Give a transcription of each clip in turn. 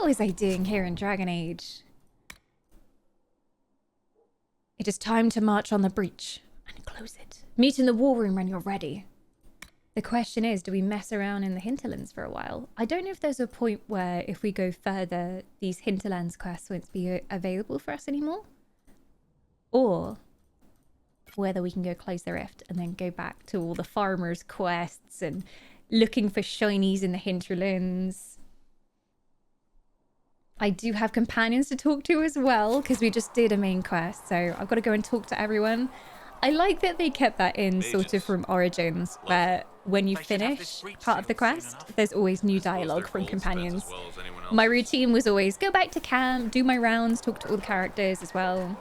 What was I doing here in Dragon Age? It is time to march on the breach and close it. Meet in the war room when you're ready. The question is, do we mess around in the hinterlands for a while? I don't know if there's a point where if we go further, these hinterlands quests won't be available for us anymore. Or whether we can go close the rift and then go back to all the farmers' quests and looking for shinies in the hinterlands. I do have companions to talk to as well, because we just did a main quest, so I've got to go and talk to everyone. I like that they kept that in sort of from Origins, where when you finish part of the quest, there's always new dialogue from companions. My routine was always go back to camp, do my rounds, talk to all the characters as well.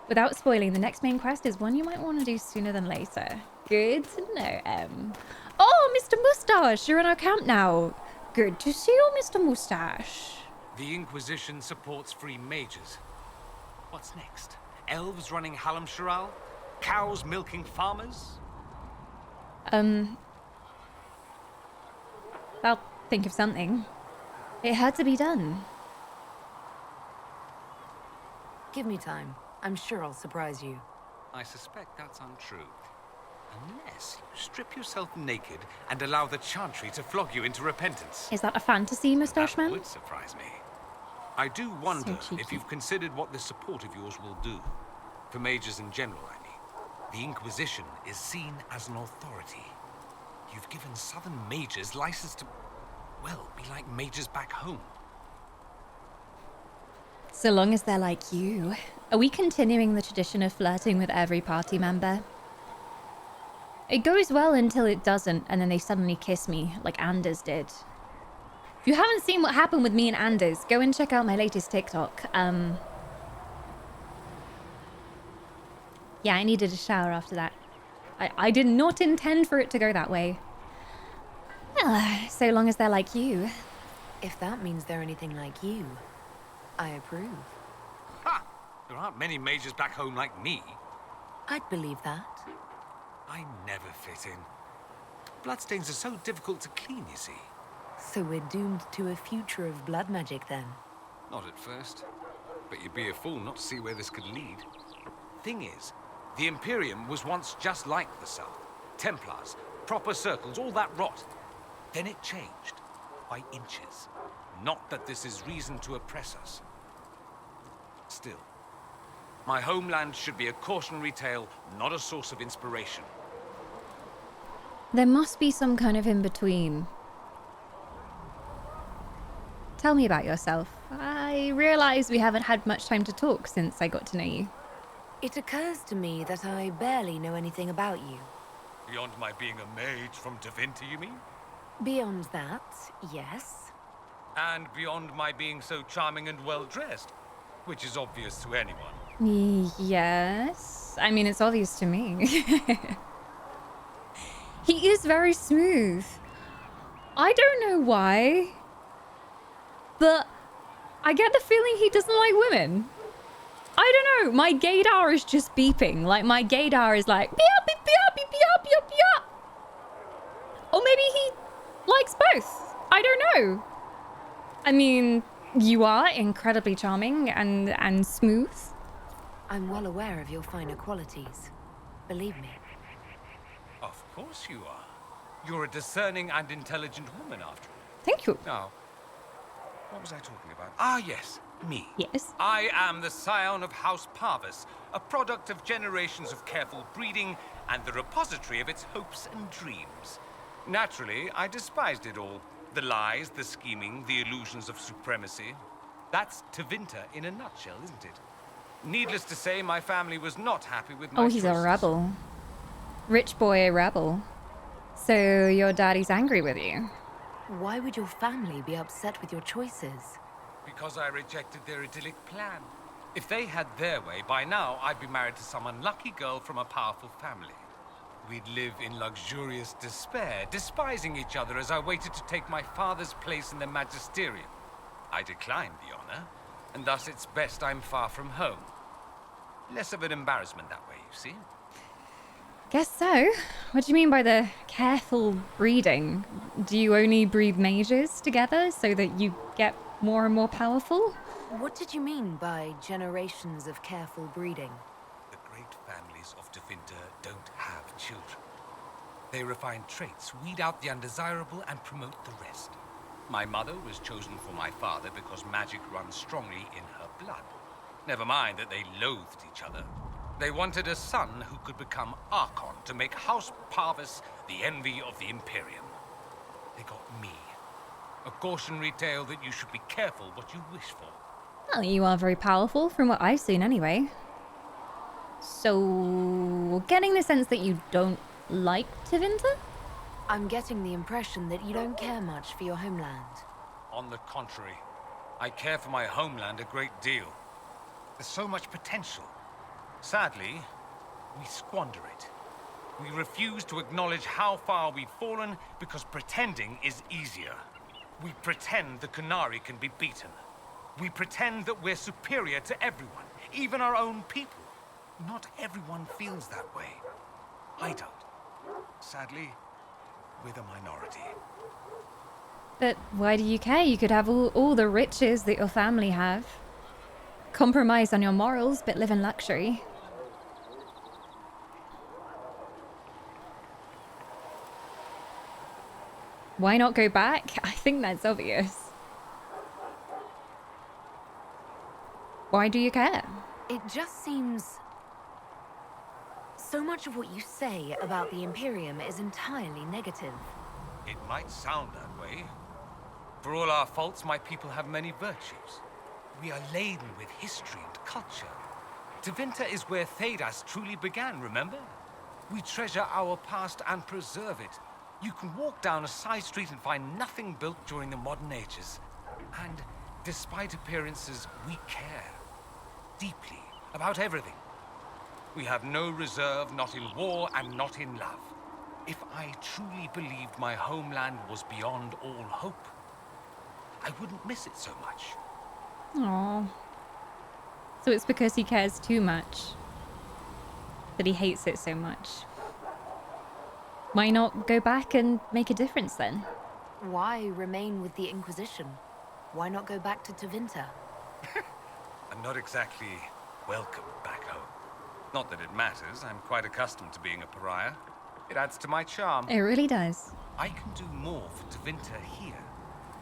Without spoiling, the next main quest is one you might want to do sooner than later. Good to know, Em. Oh, Mr. Mustache, you're in our camp now. Good to see you, Mr. Mustache. The Inquisition supports free mages. What's next? Elves running Hallam Sharal? Cows milking farmers? I'll think of something. It had to be done. Give me time. I'm sure I'll surprise you. I suspect that's untrue. Unless you strip yourself naked and allow the Chantry to flog you into repentance. Is that a fantasy, Mustache That Man? would surprise me. I do wonder cheeky. if you've considered what this support of yours will do. For mages in general, I mean. The Inquisition is seen as an authority. You've given Southern mages license to, well, be like mages back home. So long as they're like you. Are we continuing the tradition of flirting with every party member? It goes well until it doesn't, and then they suddenly kiss me, like Anders did. If you haven't seen what happened with me and Anders, go and check out my latest TikTok. Yeah, I needed a shower after that. I did not intend for it to go that way. Well, so long as they're like you. If that means they're anything like you, I approve. Ha! There aren't many mages back home like me. I'd believe that. I never fit in. Bloodstains are so difficult to clean, you see. So we're doomed to a future of blood magic then? Not at first. But you'd be a fool not to see where this could lead. Thing is, the Imperium was once just like the South. Templars, proper circles, all that rot. Then it changed. By inches. Not that this is reason to oppress us. Still, my homeland should be a cautionary tale, not a source of inspiration. There must be some kind of in-between. Tell me about yourself. I realize we haven't had much time to talk since I got to know you. It occurs to me that I barely know anything about you. Beyond my being a mage from Tevinter, you mean? Beyond that, yes. And beyond my being so charming and well-dressed, which is obvious to anyone. Yes. I mean, it's obvious to me. He is very smooth. I don't know why, but I get the feeling he doesn't like women. I don't know. My gaydar is just beeping. Like, my gaydar is like, beep, beep, beep, beep, beep, beep, beep. Or maybe he likes both. I don't know. I mean, you are incredibly charming and smooth. I'm well aware of your finer qualities. Believe me. Of course you are. You're a discerning and intelligent woman, after all. Thank you. Now, what was I talking about? Ah, yes, me. Yes. I am the scion of House Parvis, a product of generations of careful breeding and the repository of its hopes and dreams. Naturally, I despised it all. The lies, the scheming, the illusions of supremacy. That's Tevinter in a nutshell, isn't it? Needless to say, my family was not happy with my He's choices. a rebel. Rich boy rebel. So your daddy's angry with you? Why would your family be upset with your choices? Because I rejected their idyllic plan. If they had their way, by now I'd be married to some unlucky girl from a powerful family. We'd live in luxurious despair, despising each other as I waited to take my father's place in the magisterium. I declined the honor, and thus it's best I'm far from home. Less of an embarrassment that way, you see. Guess so. What do you mean by the careful breeding? Do you only breed mages together so that you get more and more powerful? What did you mean by generations of careful breeding? The great families of Tevinter don't have children. They refine traits, weed out the undesirable, and promote the rest. My mother was chosen for my father because magic runs strongly in her blood. Never mind that they loathed each other. They wanted a son who could become Archon to make House Parvis the envy of the Imperium. They got me. A cautionary tale that you should be careful what you wish for. Well, you are very powerful from what I've seen anyway. So, getting the sense that you don't like Tevinter? I'm getting the impression that you don't care much for your homeland. On the contrary, I care for my homeland a great deal. There's so much potential. Sadly, we squander it. We refuse to acknowledge how far we've fallen because pretending is easier. We pretend the Qunari can be beaten. We pretend that we're superior to everyone, even our own people. Not everyone feels that way. I don't. Sadly, we're the minority. But why do you care? You could have all the riches that your family have. Compromise on your morals, but live in luxury. Why not go back? I think that's obvious. Why do you care? It just seems... So much of what you say about the Imperium is entirely negative. It might sound that way. For all our faults, my people have many virtues. We are laden with history and culture. Tevinter is where Thedas truly began, remember? We treasure our past and preserve it. You can walk down a side street and find nothing built during the modern ages. And despite appearances, we care. Deeply. About everything. We have no reserve, not in war and not in love. If I truly believed my homeland was beyond all hope, I wouldn't miss it so much. Aww. So it's because he cares too much that he hates it so much. Why not go back and make a difference then? Why remain with the Inquisition? Why not go back to Tevinter? I'm not exactly welcome back home. Not that it matters. I'm quite accustomed to being a pariah. It adds to my charm. It really does. I can do more for Tevinter here.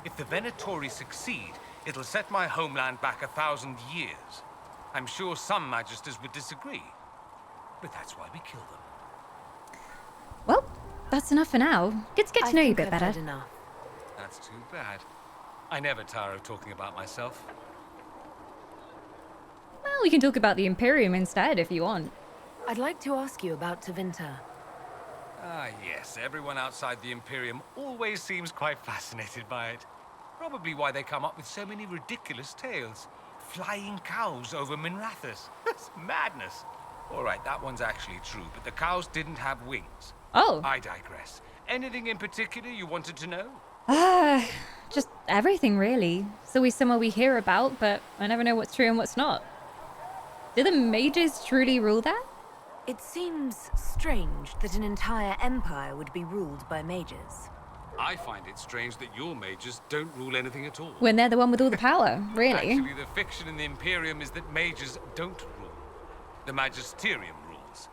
If the Venatori succeed, it'll set my homeland back 1,000 years. I'm sure some magisters would disagree. But that's why we kill them. Well, that's enough for now. Good to get to know you a bit I've better. had enough. That's too bad. I never tire of talking about myself. Well, we can talk about the Imperium instead if you want. I'd like to ask you about Tevinter. Ah, yes. Everyone outside the Imperium always seems quite fascinated by it. Probably why they come up with so many ridiculous tales. Flying cows over Minrathous. That's madness. All right, that one's actually true, but the cows didn't have wings. Oh. I digress. Anything in particular you wanted to know? Just everything really. It's always somewhere we hear about, but I never know what's true and what's not. Do the mages truly rule there? It seems strange that an entire empire would be ruled by mages. I find it strange that your mages don't rule anything at all. When they're the one with all the power, really. Actually, the fiction in the Imperium is that mages don't rule. The Magisterium rules.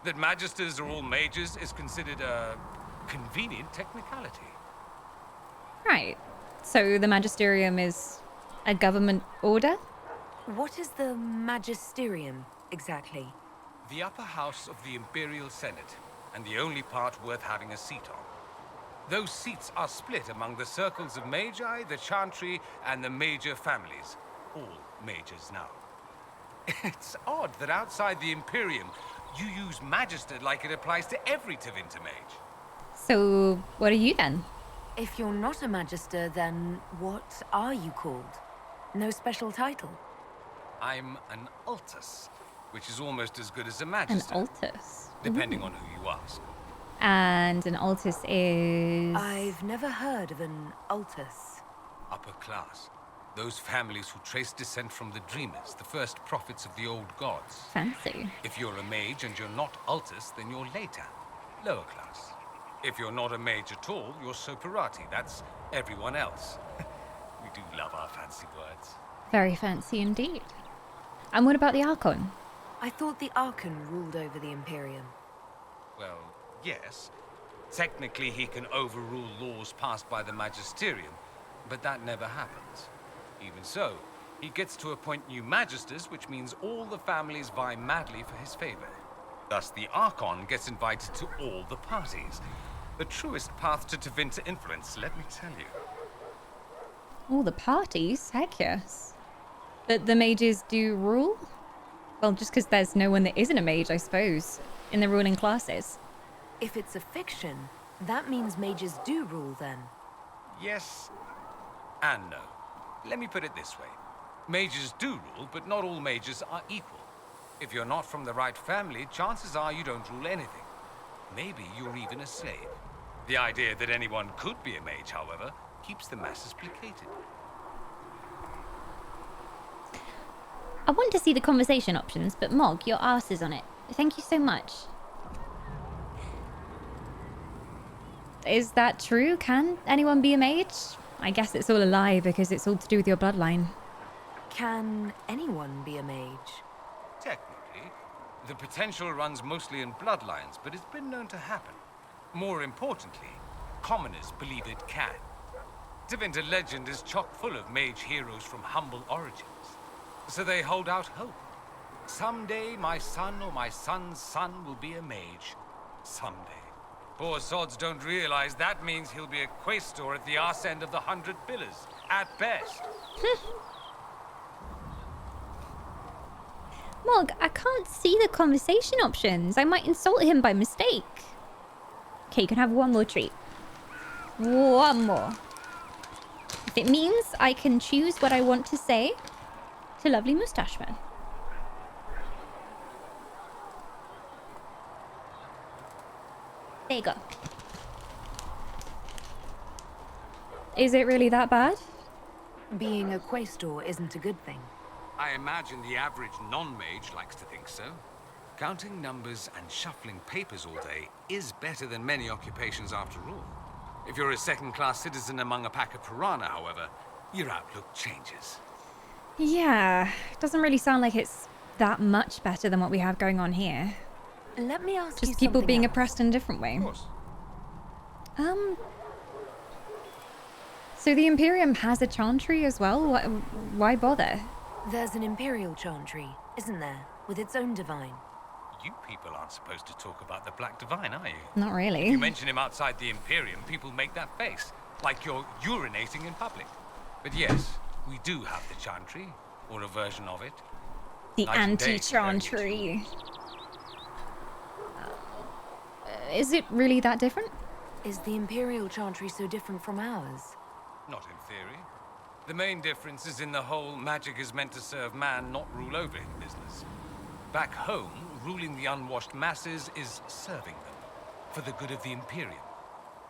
That magisters are all mages is considered a convenient technicality. Right. So the Magisterium is a government order? What is the Magisterium, exactly? The upper house of the Imperial Senate, and the only part worth having a seat on. Those seats are split among the circles of Magi, the Chantry, and the major families. All mages now. It's odd that outside the Imperium, you use Magister like it applies to every Tevinter mage. So what are you then? If you're not a Magister, then what are you called? No special title? I'm an Altus, which is almost as good as a An Magister. Altus. Depending on who you ask. And an Altus is... I've never heard of an Altus. Upper class. Those families who trace descent from the Dreamers, the first prophets of the old gods. Fancy. If you're a mage and you're not Altus, then you're Leitan, lower class. If you're not a mage at all, you're Soperati. That's everyone else. We do love our fancy words. Very fancy indeed. And what about the Archon? I thought the Archon ruled over the Imperium. Well, yes. Technically, he can overrule laws passed by the Magisterium, but that never happens. Even so, he gets to appoint new Magisters, which means all the families vie madly for his favor. Thus, the Archon gets invited to all the parties. The truest path to Tevinter influence, let me tell you. All the parties? Heck yes. But the mages do rule? Well, just because there's no one that isn't a mage, I suppose, in the ruling classes. If it's a fiction, that means mages do rule then. Yes and no. Let me put it this way. Mages do rule, but not all mages are equal. If you're not from the right family, chances are you don't rule anything. Maybe you're even a slave. The idea that anyone could be a mage, however, keeps the masses placated. I want to see the conversation options, but Mog, your arse is on it. Thank you so much. Is that true? Can anyone be a mage? I guess it's all a lie because it's all to do with your bloodline. Can anyone be a mage? Technically, the potential runs mostly in bloodlines, but it's been known to happen. More importantly, commoners believe it can. Tevinter legend is chock full of mage heroes from humble origins. So they hold out hope. Someday my son or my son's son will be a mage. Someday. Poor sods don't realize that means he'll be a quaestor at the arse end of the 100 Pillars, at best. Mog, I can't see the conversation options. I might insult him by mistake. Okay, you can have one more treat. One more. If it means I can choose what I want to say to lovely Moustache Man. There you go. Is it really that bad? Being a quaestor isn't a good thing. I imagine the average non-mage likes to think so. Counting numbers and shuffling papers all day is better than many occupations after all. If you're a second-class citizen among a pack of piranha, however, your outlook changes. Yeah, it doesn't really sound like it's that much better than what we have going on here. Let me ask you Just people something being else. oppressed in a different way. Of course. So the Imperium has a chantry as well? Why bother? There's an Imperial chantry, isn't there? With its own divine. You people aren't supposed to talk about the Black Divine, are you? Not really. You mention him outside the Imperium, people make that face, like you're urinating in public. But yes, we do have the chantry, or a version of it. The Night and day anti-chantry. Is it really that different? Is the Imperial chantry so different from ours? Not in theory. The main difference is in the whole magic is meant to serve man, not rule over him business. Back home, ruling the unwashed masses is serving them, for the good of the Imperium.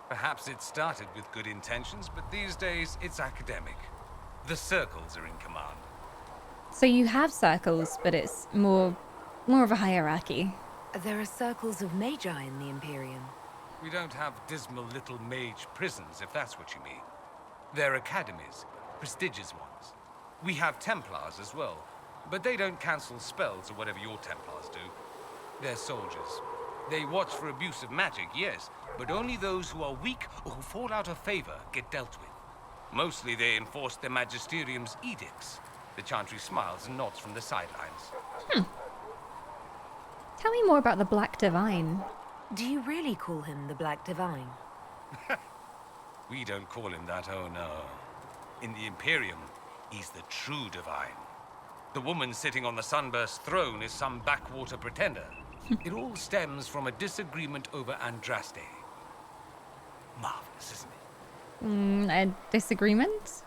Perhaps it started with good intentions, but these days it's academic. The circles are in command. So you have circles, but it's more of a hierarchy. There are circles of magi in the Imperium. We don't have dismal little mage prisons, if that's what you mean. They're academies, prestigious ones. We have Templars as well, but they don't cancel spells or whatever your Templars do. They're soldiers. They watch for abuse of magic, yes, but only those who are weak or who fall out of favor get dealt with. Mostly they enforce the Magisterium's edicts. The Chantry smiles and nods from the sidelines. Tell me more about the Black Divine. Do you really call him the Black Divine? We don't call him that, oh no. In the Imperium, he's the true divine. The woman sitting on the sunburst throne is some backwater pretender. It all stems from a disagreement over Andraste. Marvelous, isn't it? A disagreement?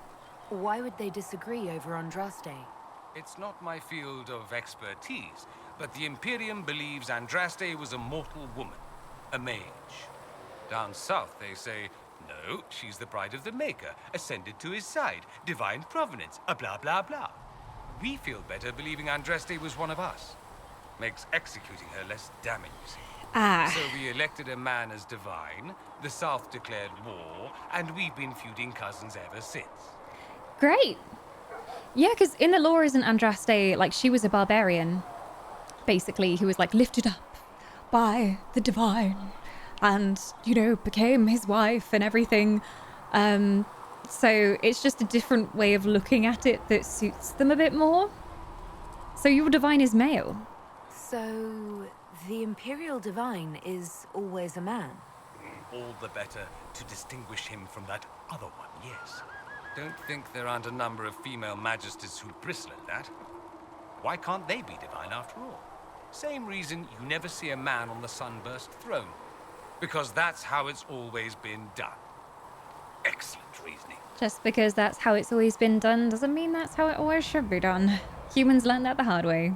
Why would they disagree over Andraste? It's not my field of expertise, but the Imperium believes Andraste was a mortal woman, a mage. Down south, they say, no, she's the bride of the Maker, ascended to his side, divine provenance, a blah blah blah. We feel better believing Andraste was one of us. Makes executing her less damning, you see. So we elected a man as divine, the South declared war, and we've been feuding cousins ever since. Great. Yeah, because in the lore, isn't Andraste, like, she was a barbarian, basically, who was, like, lifted up by the divine and, you know, became his wife and everything. So it's just a different way of looking at it that suits them a bit more. So your divine is male. So, the Imperial Divine is always a man? All the better to distinguish him from that other one, yes. Don't think there aren't a number of female majesties who bristle at that. Why can't they be divine after all? Same reason you never see a man on the Sunburst throne. Because that's how it's always been done. Excellent reasoning. Just because that's how it's always been done doesn't mean that's how it always should be done. Humans learned that the hard way.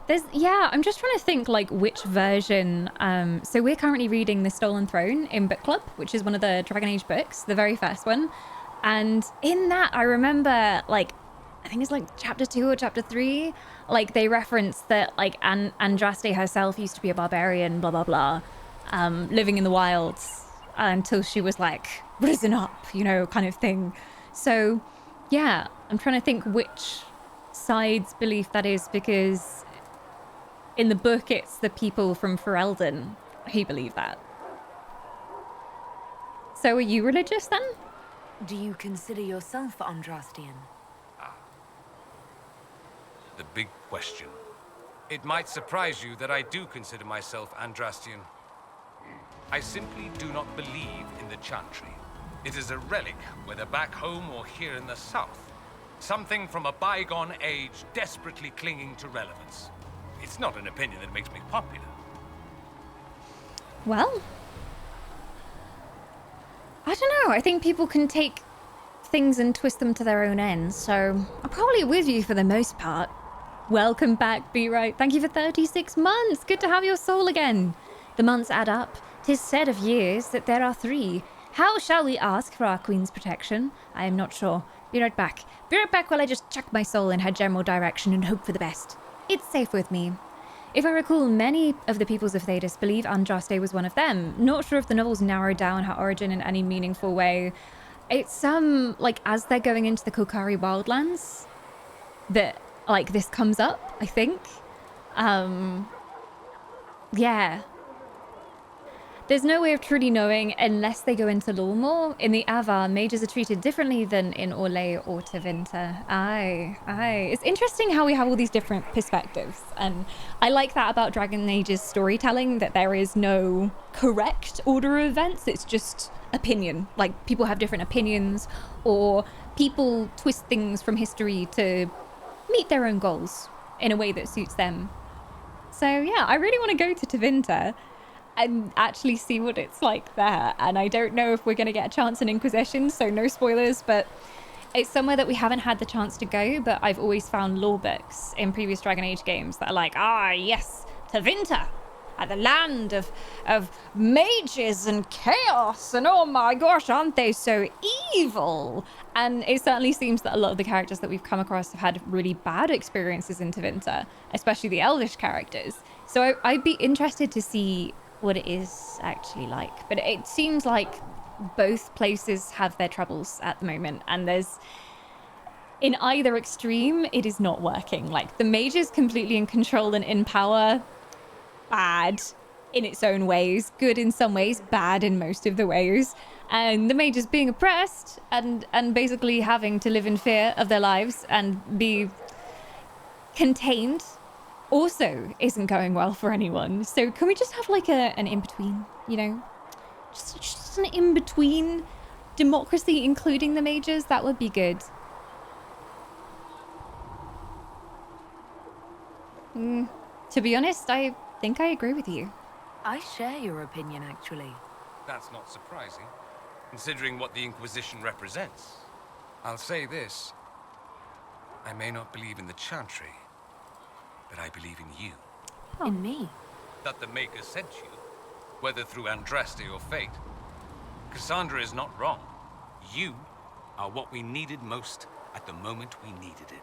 I'm just trying to think, like, which version. So we're currently reading The Stolen Throne in Book Club, which is one of the Dragon Age books, the very first one. And in that, I remember, like, I think it's like chapter 2 or chapter 3, like, they reference that, like, Andraste herself used to be a barbarian, blah, blah, blah, living in the wilds until she was, like, risen up, you know, kind of thing. So, yeah, I'm trying to think which side's belief that is, because in the book, it's the people from Ferelden who believe that. So are you religious then? Do you consider yourself Andrastian? The big question. It might surprise you that I do consider myself Andrastian. I simply do not believe in the Chantry. It is a relic, whether back home or here in the south. Something from a bygone age desperately clinging to relevance. It's not an opinion that makes me popular. Well, I don't know. I think people can take things and twist them to their own ends, so I'm probably with you for the most part. Welcome back, Be Right. Thank you for 36 months. Good to have your soul again. The months add up. 'Tis said of years that there are 3. How shall we ask for our queen's protection? I am not sure. Be right back. Be right back while I just chuck my soul in her general direction and hope for the best. It's safe with me. If I recall, many of the peoples of Thedas believe Andraste was one of them. Not sure if the novels narrow down her origin in any meaningful way. It's, like, as they're going into the Kokari Wildlands, that, like, this comes up, I think. Yeah. There's no way of truly knowing unless they go into lore more. In the Avar, mages are treated differently than in Orlais or Tevinter. Aye. It's interesting how we have all these different perspectives. And I like that about Dragon Age's storytelling, that there is no correct order of events. It's just opinion. Like, people have different opinions, or people twist things from history to meet their own goals in a way that suits them. So yeah, I really want to go to Tevinter and actually see what it's like there. And I don't know if we're going to get a chance in Inquisition, so no spoilers, but it's somewhere that we haven't had the chance to go, but I've always found lore books in previous Dragon Age games that are like, yes, Tevinter, the land of mages and chaos, and oh my gosh, aren't they so evil? And it certainly seems that a lot of the characters that we've come across have had really bad experiences in Tevinter, especially the Elvish characters. So I'd be interested to see what it is actually like. But it seems like both places have their troubles at the moment, and there's, in either extreme, it is not working. Like, the mage is completely in control and in power, bad in its own ways, good in some ways, bad in most of the ways, and the mage is being oppressed and basically having to live in fear of their lives and be contained also isn't going well for anyone. So can we just have like an in-between, you know? Just an in-between democracy, including the mages? That would be good. To be honest, I think I agree with you. I share your opinion, actually. That's not surprising, considering what the Inquisition represents. I'll say this. I may not believe in the Chantry, but I believe in you. Oh. In me? That the Maker sent you, whether through Andraste or fate. Cassandra is not wrong. You are what we needed most at the moment we needed it.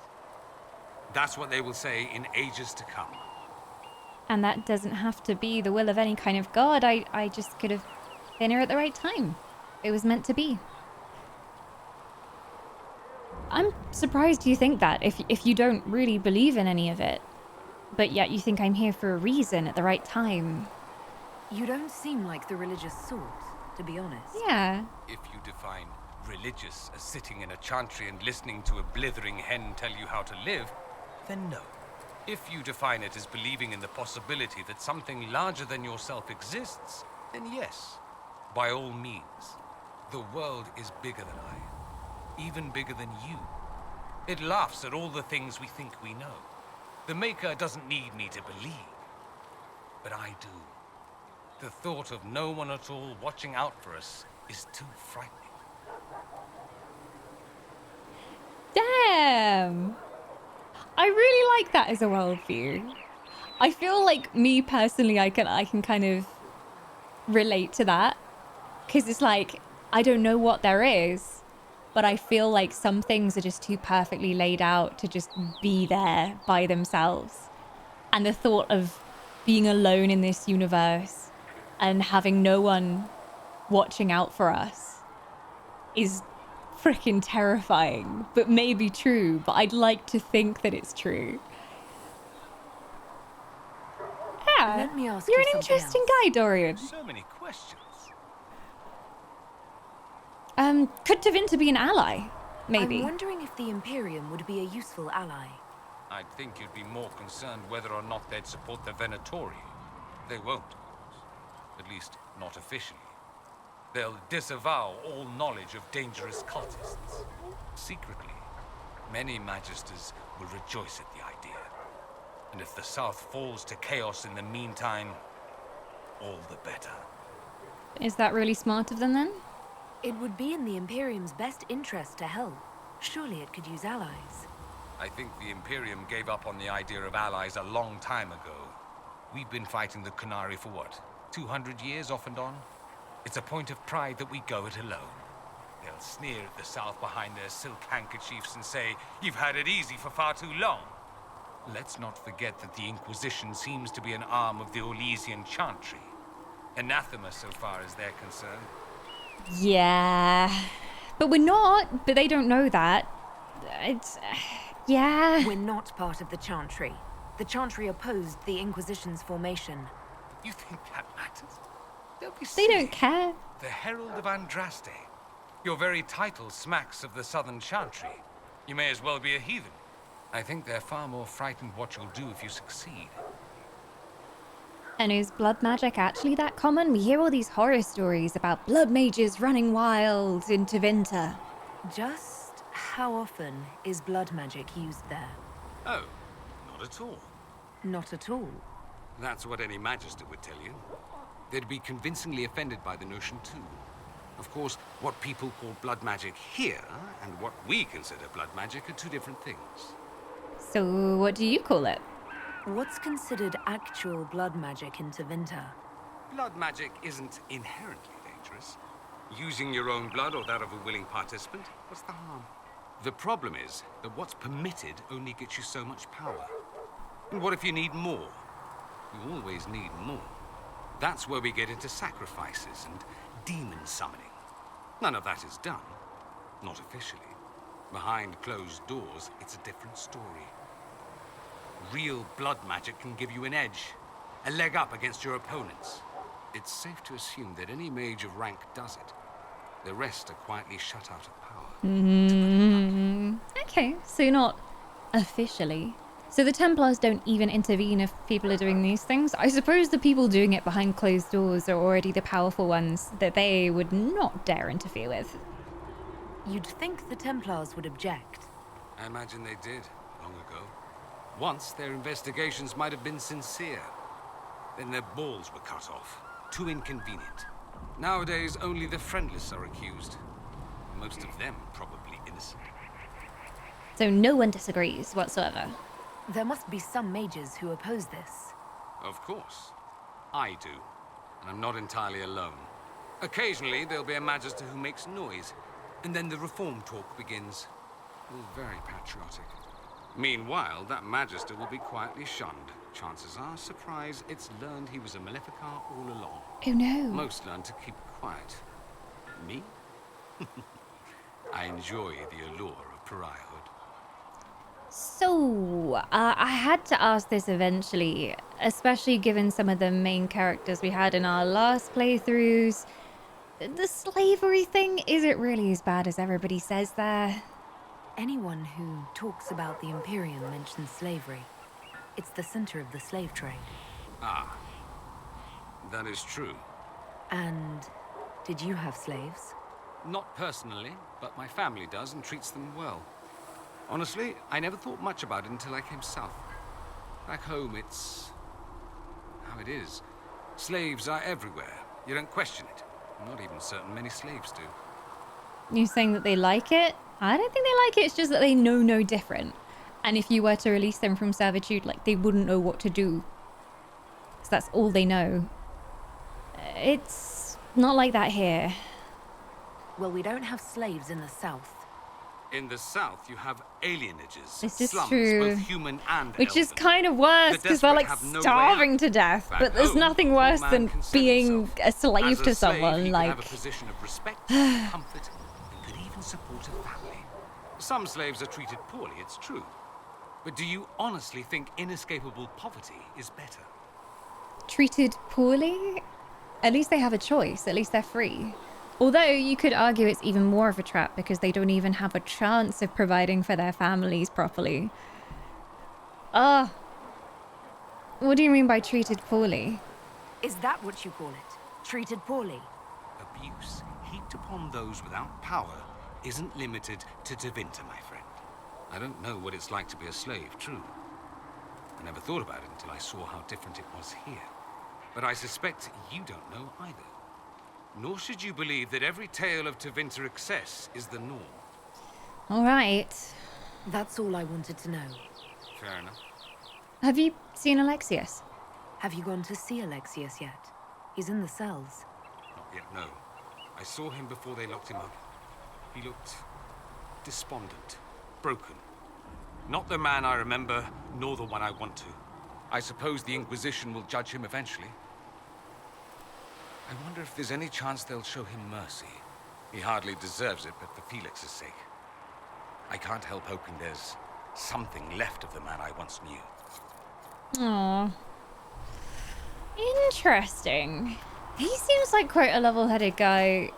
That's what they will say in ages to come. And that doesn't have to be the will of any kind of god. I just could have been here at the right time. It was meant to be. I'm surprised you think that if you don't really believe in any of it, but yet you think I'm here for a reason at the right time. You don't seem like the religious sort, to be honest. Yeah. If you define religious as sitting in a chantry and listening to a blithering hen tell you how to live, then no. If you define it as believing in the possibility that something larger than yourself exists, then yes, by all means. The world is bigger than I, even bigger than you. It laughs at all the things we think we know. The Maker doesn't need me to believe, but I do. The thought of no one at all watching out for us is too frightening. Damn. I really like that as a worldview. I feel like me personally, I can kind of relate to that, because it's like, I don't know what there is, but I feel like some things are just too perfectly laid out to just be there by themselves. And the thought of being alone in this universe and having no one watching out for us is freaking terrifying, but maybe true, but I'd like to think that it's true. Yeah, Let me ask you're you an something interesting else. guy, Dorian. So many questions. Could Tevinter be an ally? Maybe. I'm wondering if the Imperium would be a useful ally. I'd think you'd be more concerned whether or not they'd support the Venatori. They won't, of course. At least, not officially. They'll disavow all knowledge of dangerous cultists. Secretly, many Magisters will rejoice at the idea. And if the South falls to chaos in the meantime, all the better. Is that really smart of them then? It would be in the Imperium's best interest to help. Surely it could use allies. I think the Imperium gave up on the idea of allies a long time ago. We've been fighting the Qunari for what, 200 years off and on? It's a point of pride that we go it alone. They'll sneer at the South behind their silk handkerchiefs and say, "You've had it easy for far too long." Let's not forget that the Inquisition seems to be an arm of the Orlesian Chantry. Anathema so far as they're concerned. Yeah. But we're not, but they don't know that. It's... yeah. We're not part of the Chantry. The Chantry opposed the Inquisition's formation. You think that matters? They'll be They silly. don't care. The Herald of Andraste. Your very title smacks of the Southern Chantry. You may as well be a heathen. I think they're far more frightened what you'll do if you succeed. And is blood magic actually that common? We hear all these horror stories about blood mages running wild in Tevinter. Just how often is blood magic used there? Oh, not at all. Not at all. That's what any Magister would tell you. They'd be convincingly offended by the notion too. Of course, what people call blood magic here and what we consider blood magic are two different things. So what do you call it? What's considered actual blood magic in Tevinter? Blood magic isn't inherently dangerous. Using your own blood or that of a willing participant, what's the harm? The problem is that what's permitted only gets you so much power. And what if you need more? You always need more. That's where we get into sacrifices and demon summoning. None of that is done. Not officially. Behind closed doors, it's a different story. Real blood magic can give you an edge, a leg up against your opponents. It's safe to assume that any mage of rank does it. The rest are quietly shut out of power. Okay, so you're not officially. So the Templars don't even intervene if people are doing these things? I suppose the people doing it behind closed doors are already the powerful ones that they would not dare interfere with. You'd think the Templars would object. I imagine they did, long ago. Once, their investigations might have been sincere. Then their balls were cut off. Too inconvenient. Nowadays, only the friendless are accused. Most of them probably innocent. So no one disagrees whatsoever. There must be some mages who oppose this. Of course. I do. And I'm not entirely alone. Occasionally, there'll be a Magister who makes noise. And then the reform talk begins. All very patriotic. Meanwhile, that Magister will be quietly shunned. Chances are, surprise, it's learned he was a Maleficar all along. Oh no. Most learn to keep quiet. Me? I enjoy the allure of pariahhood. So, I had to ask this eventually, especially given some of the main characters we had in our last playthroughs. The slavery thing, is it really as bad as everybody says there? Anyone who talks about the Imperium mentions slavery. It's the center of the slave trade. Ah, that is true. And did you have slaves? Not personally, but my family does and treats them well. Honestly, I never thought much about it until I came south. Back home, it's how it is. Slaves are everywhere. You don't question it. I'm not even certain many slaves do. You saying that they like it? I don't think they like it. It's just that they know no different. And if you were to release them from servitude, like, they wouldn't know what to do. Because that's all they know. It's not like that here. Well, we don't have slaves in the south. In the south, you have alienages. This is slums, true. both human and Which is elven. kind of worse, because they're like desperate have no way starving out. to death. Back But there's home, nothing a worse man than can save being himself. a slave As to a slave, someone. he Like, could have a position of respect, comfort, and could even support a family. Some slaves are treated poorly, it's true. But do you honestly think inescapable poverty is better? treated poorly? At least they have a choice. At least they're free. Although you could argue it's even more of a trap because they don't even have a chance of providing for their families properly. What do you mean by treated poorly? Is that what you call it? Treated poorly? Abuse heaped upon those without power isn't limited to Tevinter, my friend. I don't know what it's like to be a slave, true. I never thought about it until I saw how different it was here. But I suspect you don't know either. Nor should you believe that every tale of Tevinter excess is the norm. All right. That's all I wanted to know. Fair enough. Have you seen Alexius? Have you gone to see Alexius yet? He's in the cells. Not yet, no. I saw him before they locked him up. He looked despondent, broken. Not the man I remember, nor the one I want to. I suppose the Inquisition will judge him eventually. I wonder if there's any chance they'll show him mercy. He hardly deserves it, but for Felix's sake. I can't help hoping there's something left of the man I once knew. Aww. Interesting. He seems like quite a level-headed guy,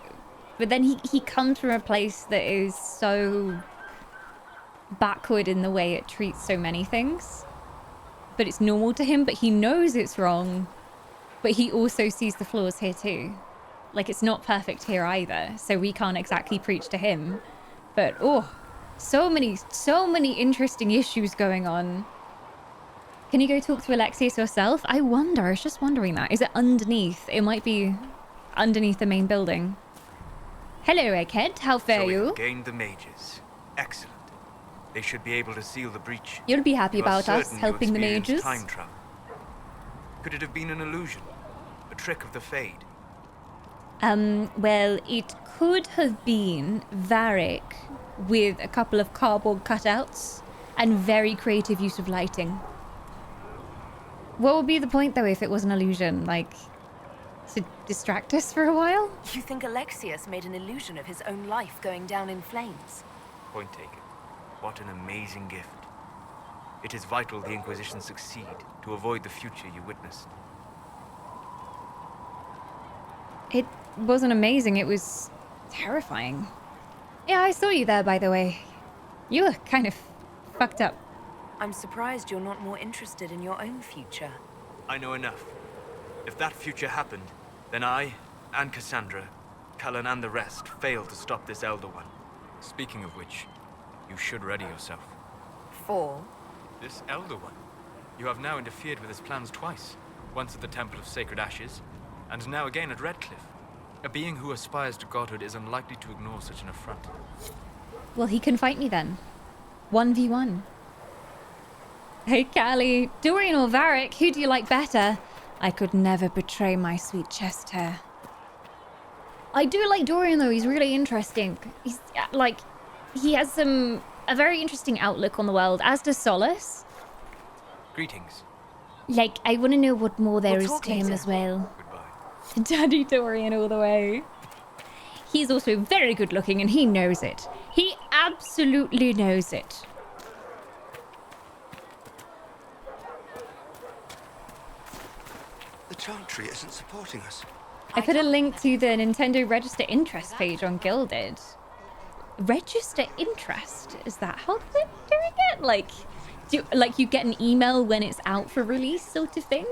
but then he comes from a place that is so backward in the way it treats so many things. But it's normal to him, but he knows it's wrong. But he also sees the flaws here too. Like, it's not perfect here either, so we can't exactly preach to him. But, so many interesting issues going on. Can you go talk to Alexius yourself? I wonder, I was just wondering that. Is it underneath? It might be underneath the main building. Hello, Egghead. How fare So you? we've gained the mages. Excellent. They should be able to seal the breach. You'll be happy You are about us certain you helping the experienced mages. time travel. Could it have been an illusion? A trick of the Fade? Well, it could have been Varric with a couple of cardboard cutouts and very creative use of lighting. What would be the point, though, if it was an illusion? Like, to distract us for a while? You think Alexius made an illusion of his own life going down in flames? Point taken. What an amazing gift. It is vital the Inquisition succeed to avoid the future you witnessed. It wasn't amazing, it was terrifying. Yeah, I saw you there, by the way. You were kind of fucked up. I'm surprised you're not more interested in your own future. I know enough. If that future happened, then I, and Cassandra, Cullen and the rest failed to stop this Elder One. Speaking of which, you should ready yourself. For? This Elder One. You have now interfered with his plans twice. Once at the Temple of Sacred Ashes, and now again at Redcliffe. A being who aspires to godhood is unlikely to ignore such an affront. Well, he can fight me then. 1v1. Hey, Callie. Dorian or Varric, who do you like better? I could never betray my sweet chest hair. I do like Dorian, though. He's really interesting. He's, like, he has a very interesting outlook on the world, as does Solus. Greetings. Like, I want to know what more there We'll is talk to him later. as well. Goodbye. Daddy Dorian all the way. He's also very good looking and he knows it. He absolutely knows it. The Chantry isn't supporting us. I put a link to the Nintendo Register Interest page on Guilded. Register Interest? Is that how they're doing it? Like, you get an email when it's out for release sort of thing?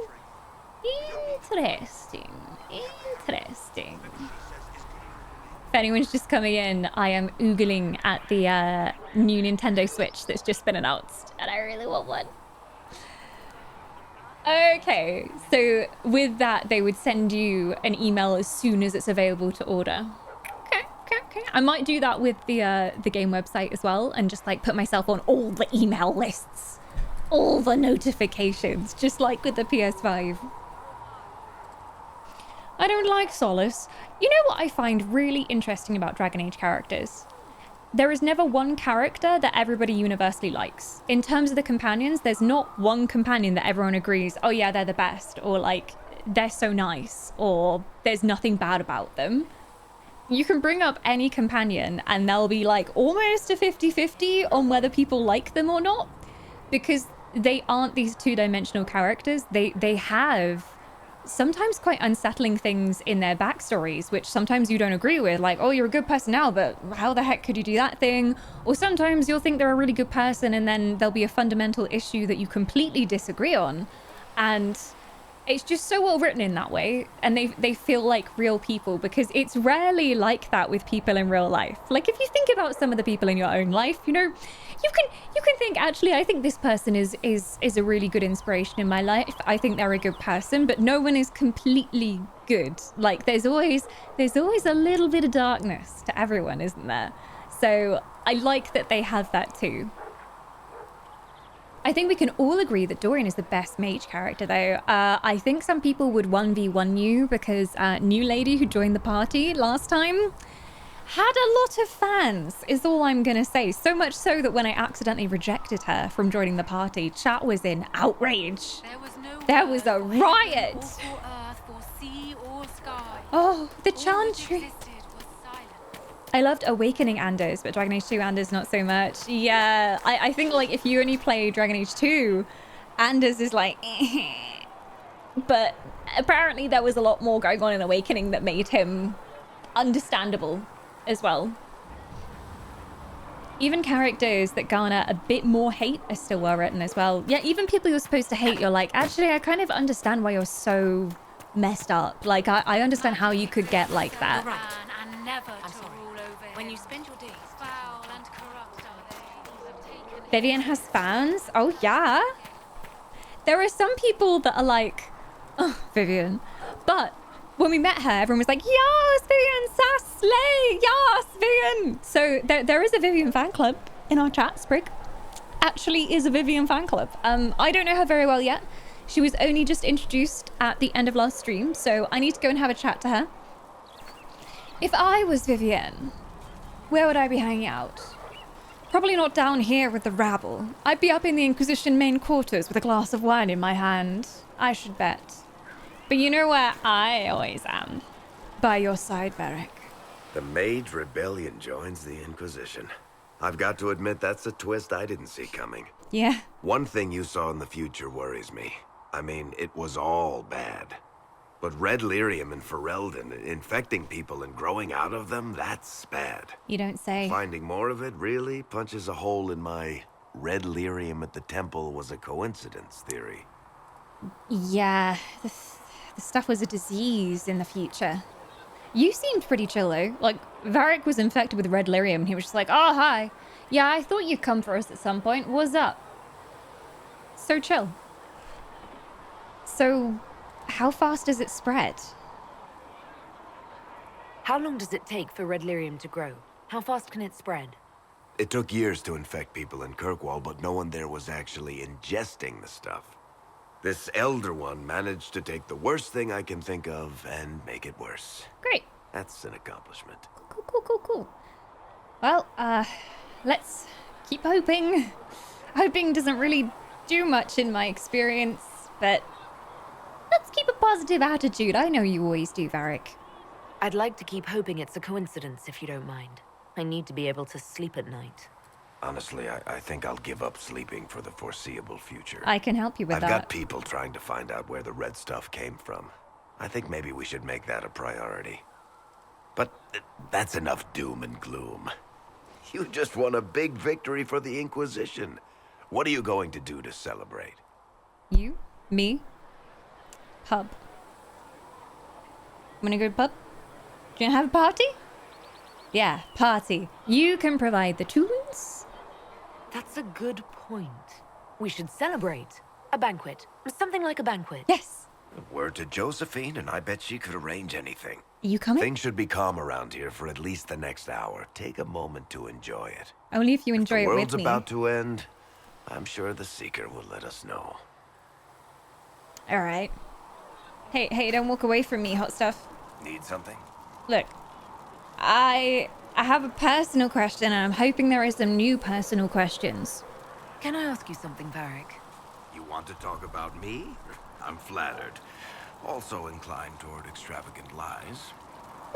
Interesting. Interesting. If anyone's just coming in, I am oogling at the new Nintendo Switch that's just been announced, and I really want one. Okay, so with that, they would send you an email as soon as it's available to order. Okay. I might do that with the game website as well, and just like put myself on all the email lists, all the notifications, just like with the PS5. I don't like Solace. You know what I find really interesting about Dragon Age characters? There is never one character that everybody universally likes. In terms of the companions, there's not one companion that everyone agrees, oh yeah, they're the best, or like, they're so nice, or there's nothing bad about them. You can bring up any companion and they'll be like almost a 50-50 on whether people like them or not, because they aren't these two-dimensional characters. They have sometimes quite unsettling things in their backstories, which sometimes you don't agree with, like, oh, you're a good person now, but how the heck could you do that thing? Or sometimes you'll think they're a really good person and then there'll be a fundamental issue that you completely disagree on. And it's just so well written in that way, and they feel like real people, because it's rarely like that with people in real life. Like, if you think about some of the people in your own life, you know, you can think, actually, I think this person is a really good inspiration in my life. I think they're a good person, but no one is completely good. Like, there's always a little bit of darkness to everyone, isn't there? So I like that they have that too. I think we can all agree that Dorian is the best mage character, though. I think some people would 1v1 you, because new lady who joined the party last time had a lot of fans, is all I'm going to say. So much so that when I accidentally rejected her from joining the party, chat was in outrage. There was a riot. Oh, the Chantry. I loved Awakening Anders, but Dragon Age 2 Anders not so much. Yeah, I think like if you only play Dragon Age 2, Anders is like but apparently there was a lot more going on in Awakening that made him understandable as well. Even characters that garner a bit more hate are still well written as well. Yeah, even people you're supposed to hate, you're like, actually, I kind of understand why you're so messed up. Like, I understand how you could get like that. I'm sorry. When you spend your days foul and corrupt are they? Vivian has fans? Oh, yeah. There are some people that are like, oh, Vivian. But when we met her, everyone was like, yes, Vivian, sass, slay, yes, Vivian. So there is a Vivian fan club in our chat. Sprig actually is a Vivian fan club. I don't know her very well yet. She was only just introduced at the end of last stream, so I need to go and have a chat to her. If I was Vivian, where would I be hanging out? Probably not down here with the rabble. I'd be up in the Inquisition main quarters with a glass of wine in my hand, I should bet. But you know where I always am? By your side, Varric. The Mage Rebellion joins the Inquisition. I've got to admit that's a twist I didn't see coming. Yeah. One thing you saw in the future worries me. I mean, it was all bad. But Red Lyrium and Ferelden, infecting people and growing out of them, that's bad. You don't say. Finding more of it really punches a hole in my Red Lyrium at the temple was a coincidence theory. Yeah, the stuff was a disease in the future. You seemed pretty chill, though. Like, Varric was infected with Red Lyrium, and he was just like, oh, hi. Yeah, I thought you'd come for us at some point. What's up? So chill. So, how fast does it spread? How long does it take for Red Lyrium to grow? How fast can it spread? It took years to infect people in Kirkwall, but no one there was actually ingesting the stuff. This Elder One managed to take the worst thing I can think of and make it worse. Great. That's an accomplishment. Cool. Well, let's keep hoping. Hoping doesn't really do much in my experience, but let's keep a positive attitude. I know you always do, Varric. I'd like to keep hoping it's a coincidence, if you don't mind. I need to be able to sleep at night. Honestly, I think I'll give up sleeping for the foreseeable future. I can help you with I've that. got people trying to find out where the red stuff came from. I think maybe we should make that a priority. But that's enough doom and gloom. You just won a big victory for the Inquisition. What are you going to do to celebrate? You? Me? Pub. Wanna go to pub? Do you have a party? Yeah, party. You can provide the tunes. That's a good point. We should celebrate. A banquet. Something like a banquet. Yes. Word to Josephine, and I bet she could arrange anything. You coming? Things should be calm around here for at least the next hour. Take a moment to enjoy it. Only if you enjoy The it world's with me. about to end. I'm sure the Seeker will let us know. All right. Hey, don't walk away from me, hot stuff. Need something? Look, I have a personal question, and I'm hoping there are some new personal questions. Can I ask you something, Varric? You want to talk about me? I'm flattered. Also inclined toward extravagant lies.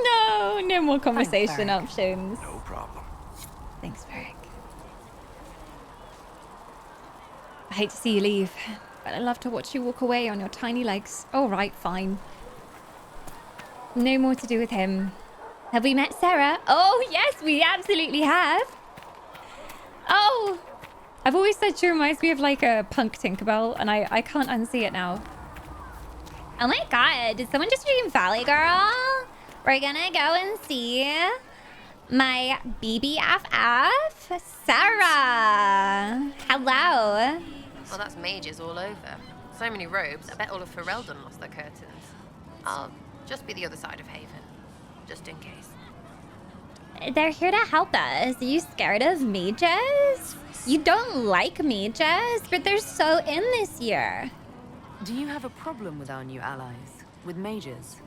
No more conversation Varric. options. No problem. Thanks, Varric. I hate to see you leave, but I love to watch you walk away on your tiny legs. All right, fine. No more to do with him. Have we met Sarah? Oh, yes, we absolutely have. Oh, I've always said she reminds me of like a punk Tinkerbell, and I can't unsee it now. Oh my god, did someone just stream Valley Girl? We're gonna go and see my BBFF, Sarah. Hello. Well, that's mages all over. So many robes, I bet all of Ferelden lost their curtains. I'll just be the other side of Haven, just in case. They're here to help us. Are you scared of mages? You don't like mages, but they're so in this year. Do you have a problem with our new allies? With mages?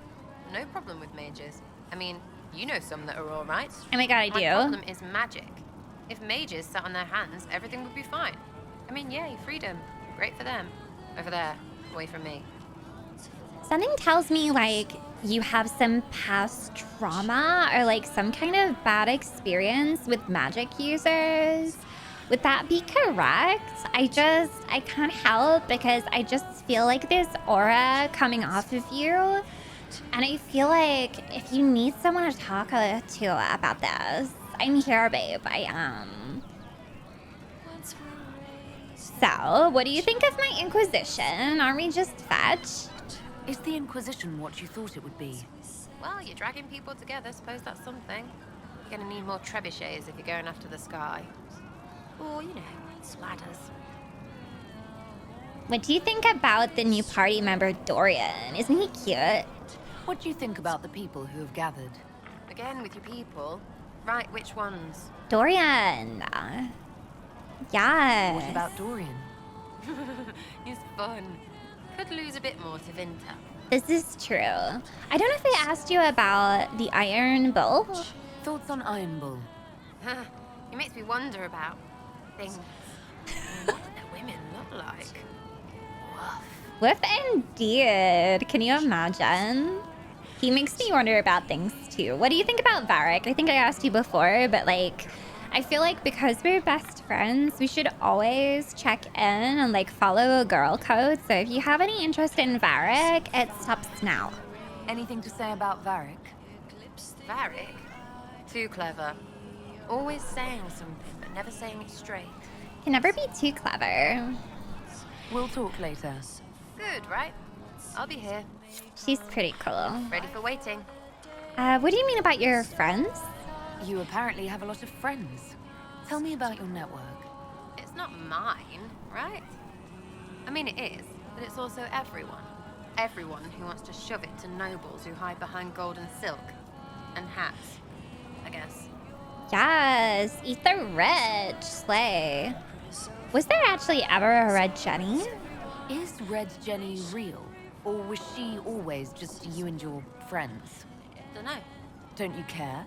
No problem with mages. I mean, you know some that are all right. Oh my god, I My do. problem is magic. If mages sat on their hands, everything would be fine. I mean, yay, freedom. Great for them. Over there, away from me. Something tells me like you have some past trauma or like some kind of bad experience with magic users. Would that be correct? I can't help because I just feel like this aura coming off of you. And I feel like if you need someone to talk to about this, I'm here, babe. I am. So, what do you think of my Inquisition? Aren't we just fetch? Is the Inquisition what you thought it would be? Well, you're dragging people together, suppose that's something. You're gonna need more trebuchets if you're going after the sky. Or, you know, ladders. What do you think about the new party member, Dorian? Isn't he cute? What do you think about the people who have gathered? Again, with your people. Right, which ones? Dorian. Yes. What about Dorian? He's fun. Could lose a bit more to Vinta. This is true. I don't know if I asked you about the Iron Bull. Thoughts on Iron Bull? He makes me wonder about things. What do their women look like? Woof. Woof indeed. Can you imagine? He makes me wonder about things too. What do you think about Varric? I think I asked you before, but like, I feel like because we're best friends, we should always check in and like follow a girl code. So if you have any interest in Varric, it stops now. Anything to say about Varric? Varric? Too clever. Always saying something, but never saying it straight. Can never be too clever. We'll talk later. Good, right? I'll be here, She's pretty cool. ready for waiting. What do you mean about your friends? You apparently have a lot of friends. Tell me about your network. It's not mine, right? I mean, it is, but it's also everyone. Everyone who wants to shove it to nobles who hide behind gold and silk. And hats, I guess. Yes, eat the rich, slay. Was there actually ever a Red Jenny? Is Red Jenny real? Or was she always just you and your friends? Dunno. Don't you care?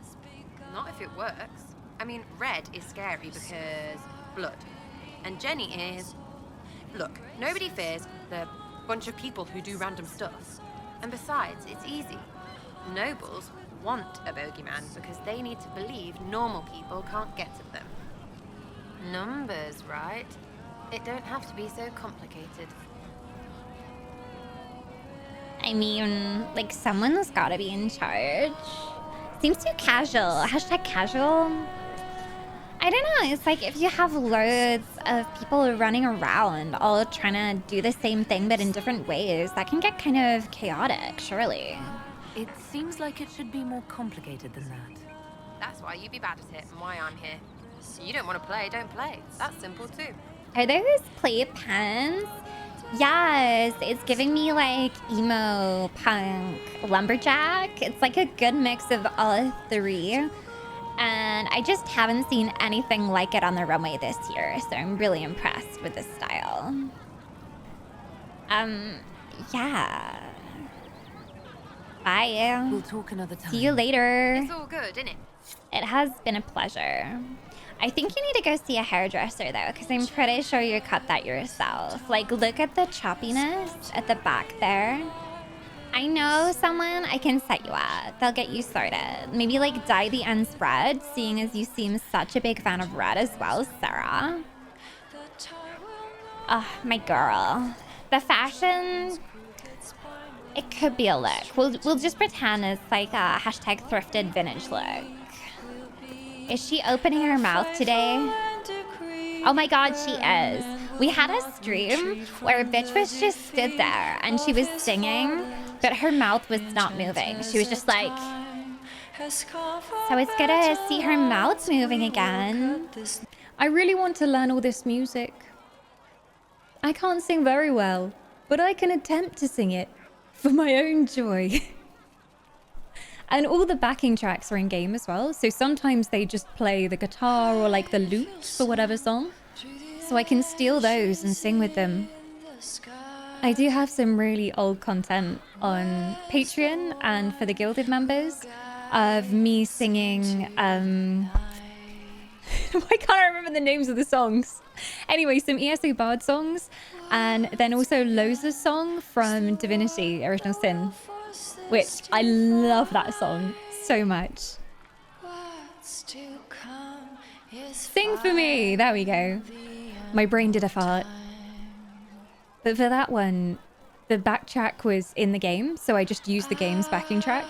Not if it works. I mean, red is scary because blood. And Jenny is... Look, nobody fears the bunch of people who do random stuff. And besides, it's easy. Nobles want a bogeyman because they need to believe normal people can't get at them. Numbers, right? It don't have to be so complicated. I mean, like, someone's gotta be in charge. Seems too casual. Hashtag casual. I don't know. It's like if you have loads of people running around all trying to do the same thing but in different ways, that can get kind of chaotic, surely. It seems like it should be more complicated than that. That's why you be bad at it and why I'm here. You don't want to play, don't play. That's simple too. Are those play pens? Yes, it's giving me like emo, punk, lumberjack. It's like a good mix of all three. And I just haven't seen anything like it on the runway this year, so I'm really impressed with this style. Yeah. Bye. We'll talk another time. See you later. It's all good, isn't it? It has been a pleasure. I think you need to go see a hairdresser though, because I'm pretty sure you cut that yourself. Like, look at the choppiness at the back there. I know someone I can set you up. They'll get you sorted. Maybe like dye the ends red, seeing as you seem such a big fan of red as well, Sarah. Oh, my girl. The fashion, it could be a look. We'll just pretend it's like a hashtag thrifted vintage look. Is she opening her mouth today? Oh my god, she is. We had a stream where a bitch was just stood there and she was singing, but her mouth was not moving. She was just like... So it's good to see her mouth moving again. I really want to learn all this music. I can't sing very well, but I can attempt to sing it for my own joy. And all the backing tracks are in game as well. So sometimes they just play the guitar or like the lute for whatever song. So I can steal those and sing with them. I do have some really old content on Patreon and for the Gilded members of me singing, why can't I remember the names of the songs? Anyway, some ESO Bard songs and then also Loza's song from Divinity, Original Sin. Which I love that song so much. Sing for me. There we go. My brain did a fart. But for that one, the backtrack was in the game, so I just used the game's backing track.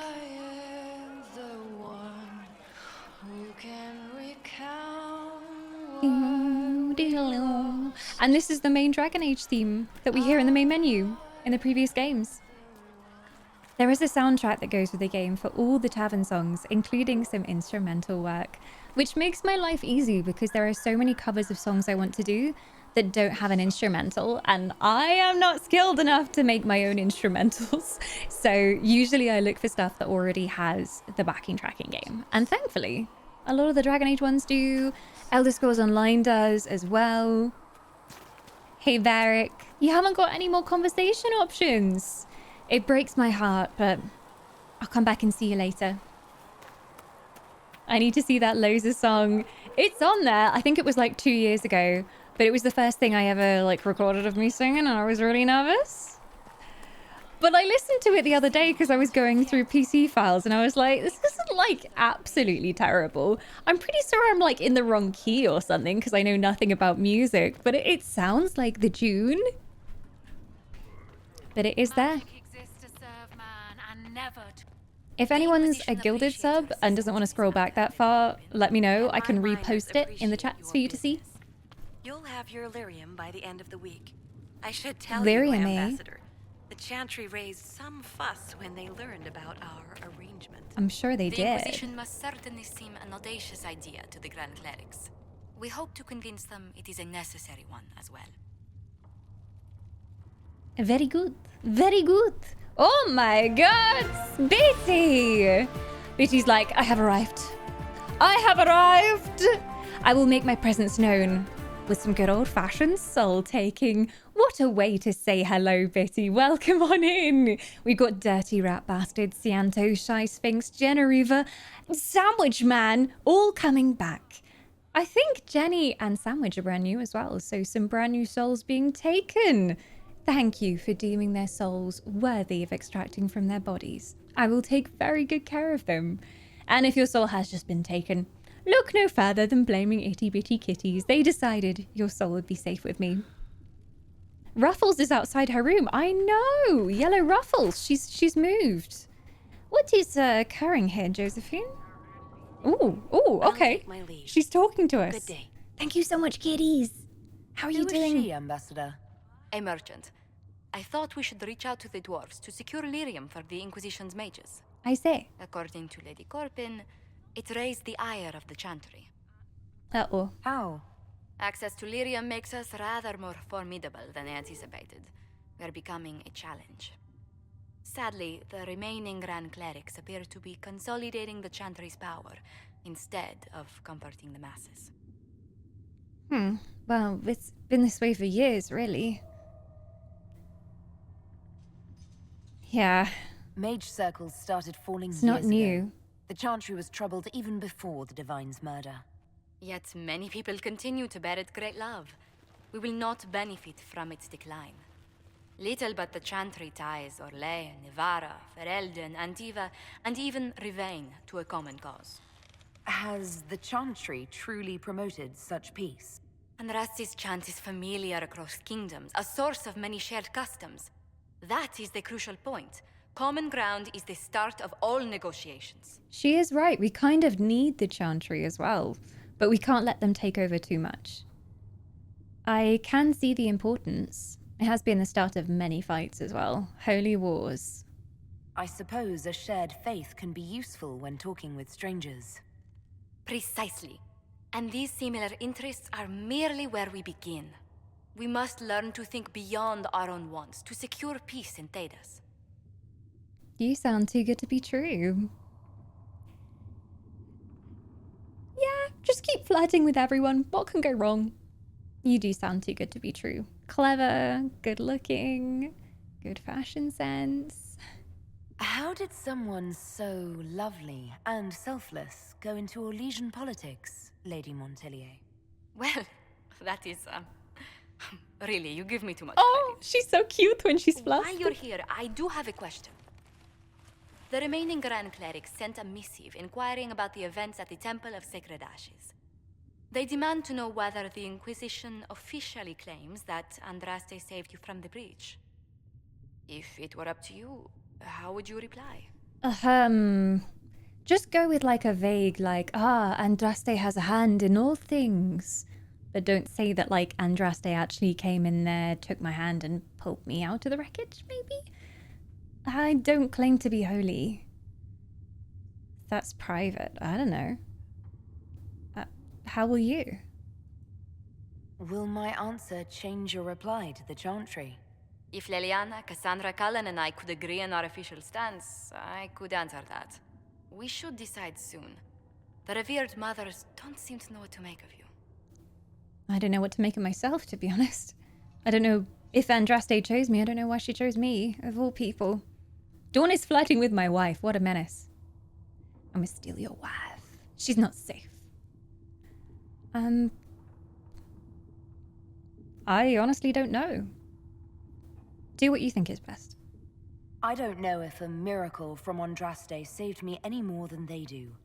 And this is the main Dragon Age theme that we hear in the main menu in the previous games. There is a soundtrack that goes with the game for all the tavern songs, including some instrumental work, which makes my life easy because there are so many covers of songs I want to do that don't have an instrumental, and I am not skilled enough to make my own instrumentals. So usually I look for stuff that already has the backing track in game. And thankfully, a lot of the Dragon Age ones do. Elder Scrolls Online does as well. Hey, Varric, you haven't got any more conversation options. It breaks my heart, but I'll come back and see you later. I need to see that Loza song. It's on there. I think it was like 2 years ago, but it was the first thing I ever like recorded of me singing and I was really nervous. But I listened to it the other day because I was going through PC files and I was like, this isn't like absolutely terrible. I'm pretty sure I'm like in the wrong key or something because I know nothing about music, but it sounds like the tune. But it is there. If anyone's a Gilded sub and doesn't want to scroll back that far, let me know. I can repost it in the chats for you to see. You'll have your lyrium by the end of the week. I should tell Lyrium, you, eh? Ambassador. The Chantry raised some fuss when they learned about our arrangement. I'm sure they The did. Inquisition must certainly seem an audacious idea to the Grand Clerics. We hope to convince them it is a necessary one as well. Very good. Very good. Oh my god, Betty! Betty's like, I have arrived. I have arrived! I will make my presence known with some good old-fashioned soul-taking. What a way to say hello, Betty. Welcome on in. We've got Dirty Rat Bastard, Cianto, Shy Sphinx, Generiva, Sandwich Man, all coming back. I think Jenny and Sandwich are brand new as well, so some brand new souls being taken. Thank you for deeming their souls worthy of extracting from their bodies. I will take very good care of them. And if your soul has just been taken, look no further than blaming itty bitty kitties. They decided your soul would be safe with me. Ruffles is outside her room. I know! Yellow Ruffles. She's moved. What is occurring here, Josephine? Ooh, okay. Take my leave. She's talking to us. Good day. Thank you so much, kitties. How are you doing? Who is she, Ambassador? A merchant. I thought we should reach out to the dwarves to secure lyrium for the Inquisition's mages. I say. According to Lady Corpin, it raised the ire of the Chantry. Uh-oh. How? Access to lyrium makes us rather more formidable than anticipated. We're becoming a challenge. Sadly, the remaining Grand Clerics appear to be consolidating the Chantry's power instead of comforting the masses. Well, it's been this way for years, really. Yeah, Mage circles started falling it's not years new. ago. The Chantry was troubled even before the Divine's murder. Yet many people continue to bear it great love. We will not benefit from its decline. Little but the Chantry ties Orlais, Nevarra, Ferelden, Antiva, and even Rivain to a common cause. Has the Chantry truly promoted such peace? Andraste's chant is familiar across kingdoms, a source of many shared customs. That is the crucial point. Common ground is the start of all negotiations. She is right. We kind of need the Chantry as well, but we can't let them take over too much. I can see the importance. It has been the start of many fights as well. Holy wars. I suppose a shared faith can be useful when talking with strangers. Precisely. And these similar interests are merely where we begin. We must learn to think beyond our own wants to secure peace in Thedas. You sound too good to be true. Yeah, just keep flirting with everyone. What can go wrong? You do sound too good to be true. Clever, good looking, good fashion sense. How did someone so lovely and selfless go into Orlesian politics, Lady Montelier? Well, that is, really, you give me too much Oh, credit. she's so cute when she's While flustered. you're here, I do have a question. The remaining Grand Clerics sent a missive inquiring about the events at the Temple of Sacred Ashes. They demand to know whether the Inquisition officially claims that Andraste saved you from the breach. If it were up to you, how would you reply? Just go with like a vague, like, Andraste has a hand in all things. But don't say that, like, Andraste actually came in there, took my hand, and pulled me out of the wreckage, maybe? I don't claim to be holy. That's private. I don't know. How will you? Will my answer change your reply to the Chantry? If Leliana, Cassandra Cullen, and I could agree on our official stance, I could answer that. We should decide soon. The revered mothers don't seem to know what to make of you. I don't know what to make of myself, to be honest. I don't know if Andraste chose me. I don't know why she chose me, of all people. Dawn is flirting with my wife. What a menace. I'm gonna steal your wife. She's not safe. I honestly don't know. Do what you think is best. I don't know if a miracle from Andraste saved me any more than they do.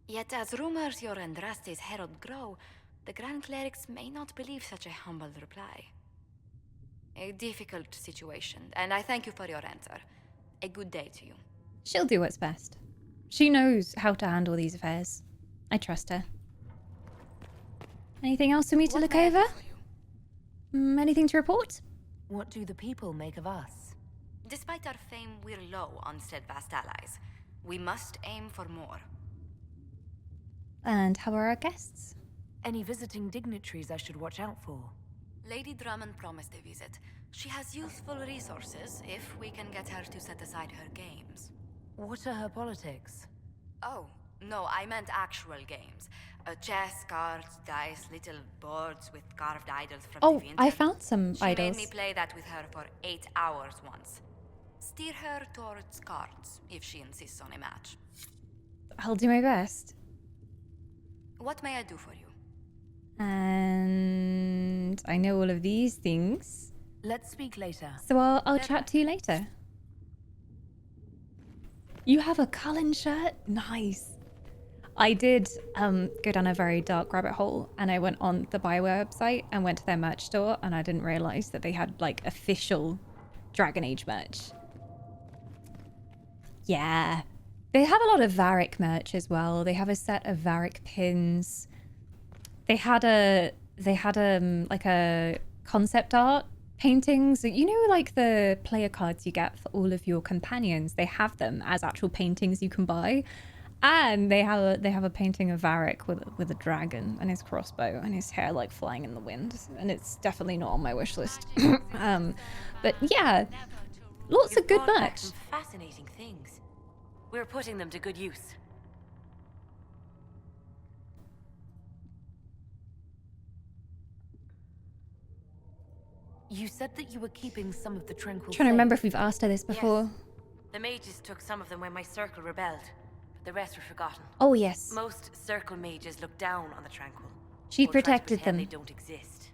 Yet as rumors your Andraste's herald grow, the Grand Clerics may not believe such a humble reply. A difficult situation, and I thank you for your answer. A good day to you. She'll do what's best. She knows how to handle these affairs. I trust her. Anything else for me to What look may I do over? for you? Anything to report? What do the people make of us? Despite our fame, we're low on steadfast allies. We must aim for more. And how are our guests? Any visiting dignitaries I should watch out for? Lady Drummond promised a visit. She has useful resources if we can get her to set aside her games. What are her politics? Oh, no, I meant actual games. Chess, cards, dice, little boards with carved idols from Oh, the I found some She idols. made me play that with her for 8 hours once. Steer her towards cards if she insists on a match. I'll do my best. What may I do for you? And I know all of these things. Let's speak later. So I'll chat to you later. You have a Cullen shirt? Nice. I did go down a very dark rabbit hole, and I went on the BioWare website and went to their merch store, and I didn't realize that they had like official Dragon Age merch. Yeah. They have a lot of Varric merch as well. They have a set of Varric pins. They had like a concept art paintings. You know, like the player cards you get for all of your companions. They have them as actual paintings you can buy. And they have a painting of Varric with a dragon and his crossbow and his hair like flying in the wind, and it's definitely not on my wish list. But yeah, lots of good merch. Some fascinating things. We're putting them to good use. You said that you were keeping some of the tranquil. Trying to remember if we've asked her this before. Yes. The mages took some of them when my circle rebelled. The rest were forgotten. Oh yes. Most circle mages look down on the tranquil. She or try to protected pretend them. They don't exist.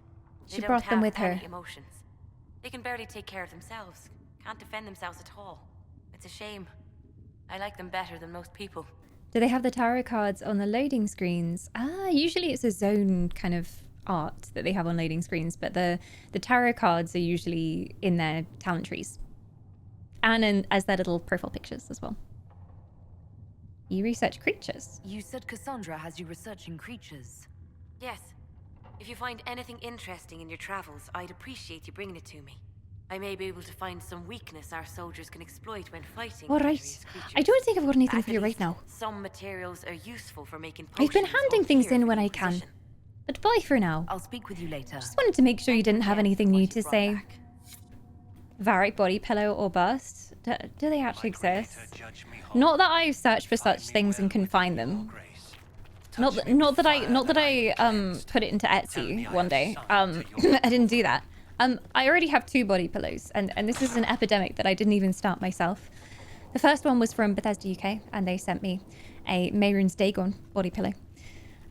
She brought them with her. Emotions. They can barely take care of themselves. Can't defend themselves at all. It's a shame. I like them better than most people. Do they have the tarot cards on the loading screens? Usually it's a zone kind of art that they have on loading screens, but the tarot cards are usually in their talent trees. And as their little profile pictures as well. You research creatures. You said Cassandra has you researching creatures. Yes. If you find anything interesting in your travels, I'd appreciate you bringing it to me. I may be able to find some weakness our soldiers can exploit when fighting. All right. I don't think I've got anything for you right now. Some materials are useful for making I've been potions handing or things gear in for when the I can. Inquisition. But bye for now. I'll speak with you later. Just wanted to make sure you didn't have anything new to say. Back. Varric body pillow or bust? Do they actually exist? Not that I've searched for such things and can find them. Not that I put it into Etsy one day. I didn't do that. I already have 2 body pillows, and this is an epidemic that I didn't even start myself. The first one was from Bethesda UK, and they sent me a Mehrunes Dagon body pillow.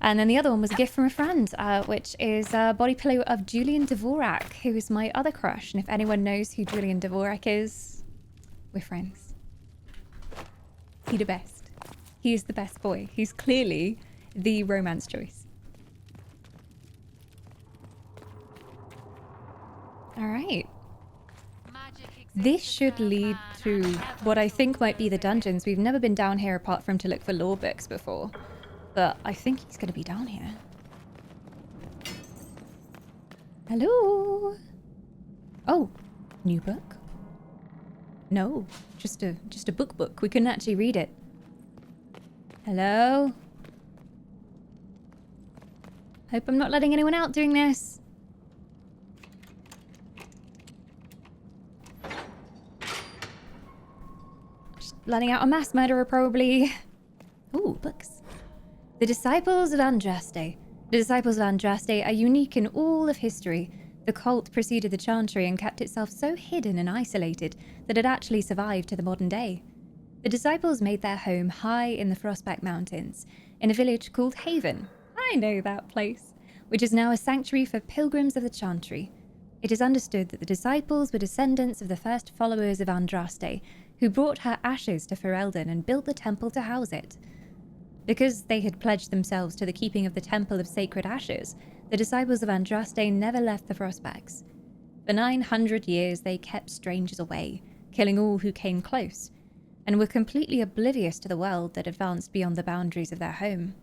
And then the other one was a gift from a friend, which is a body pillow of Julian Dvorak, who is my other crush. And if anyone knows who Julian Dvorak is, we're friends. He the best. He is the best boy. He's clearly the romance choice. All right. This should lead to what I think might be the dungeons. We've never been down here apart from to look for lore books before. But I think he's going to be down here. Hello? Oh, new book? No, just a book. We couldn't actually read it. Hello? Hope I'm not letting anyone out doing this. Just letting out a mass murderer, probably. Ooh, books. The Disciples of Andraste. The Disciples of Andraste are unique in all of history. The cult preceded the Chantry and kept itself so hidden and isolated that it actually survived to the modern day. The Disciples made their home high in the Frostback Mountains, in a village called Haven. I know that place, which is now a sanctuary for pilgrims of the Chantry. It is understood that the Disciples were descendants of the first followers of Andraste, who brought her ashes to Ferelden and built the temple to house it. Because they had pledged themselves to the keeping of the Temple of Sacred Ashes, the Disciples of Andraste never left the Frostbacks. For 900 years they kept strangers away, killing all who came close, and were completely oblivious to the world that advanced beyond the boundaries of their home.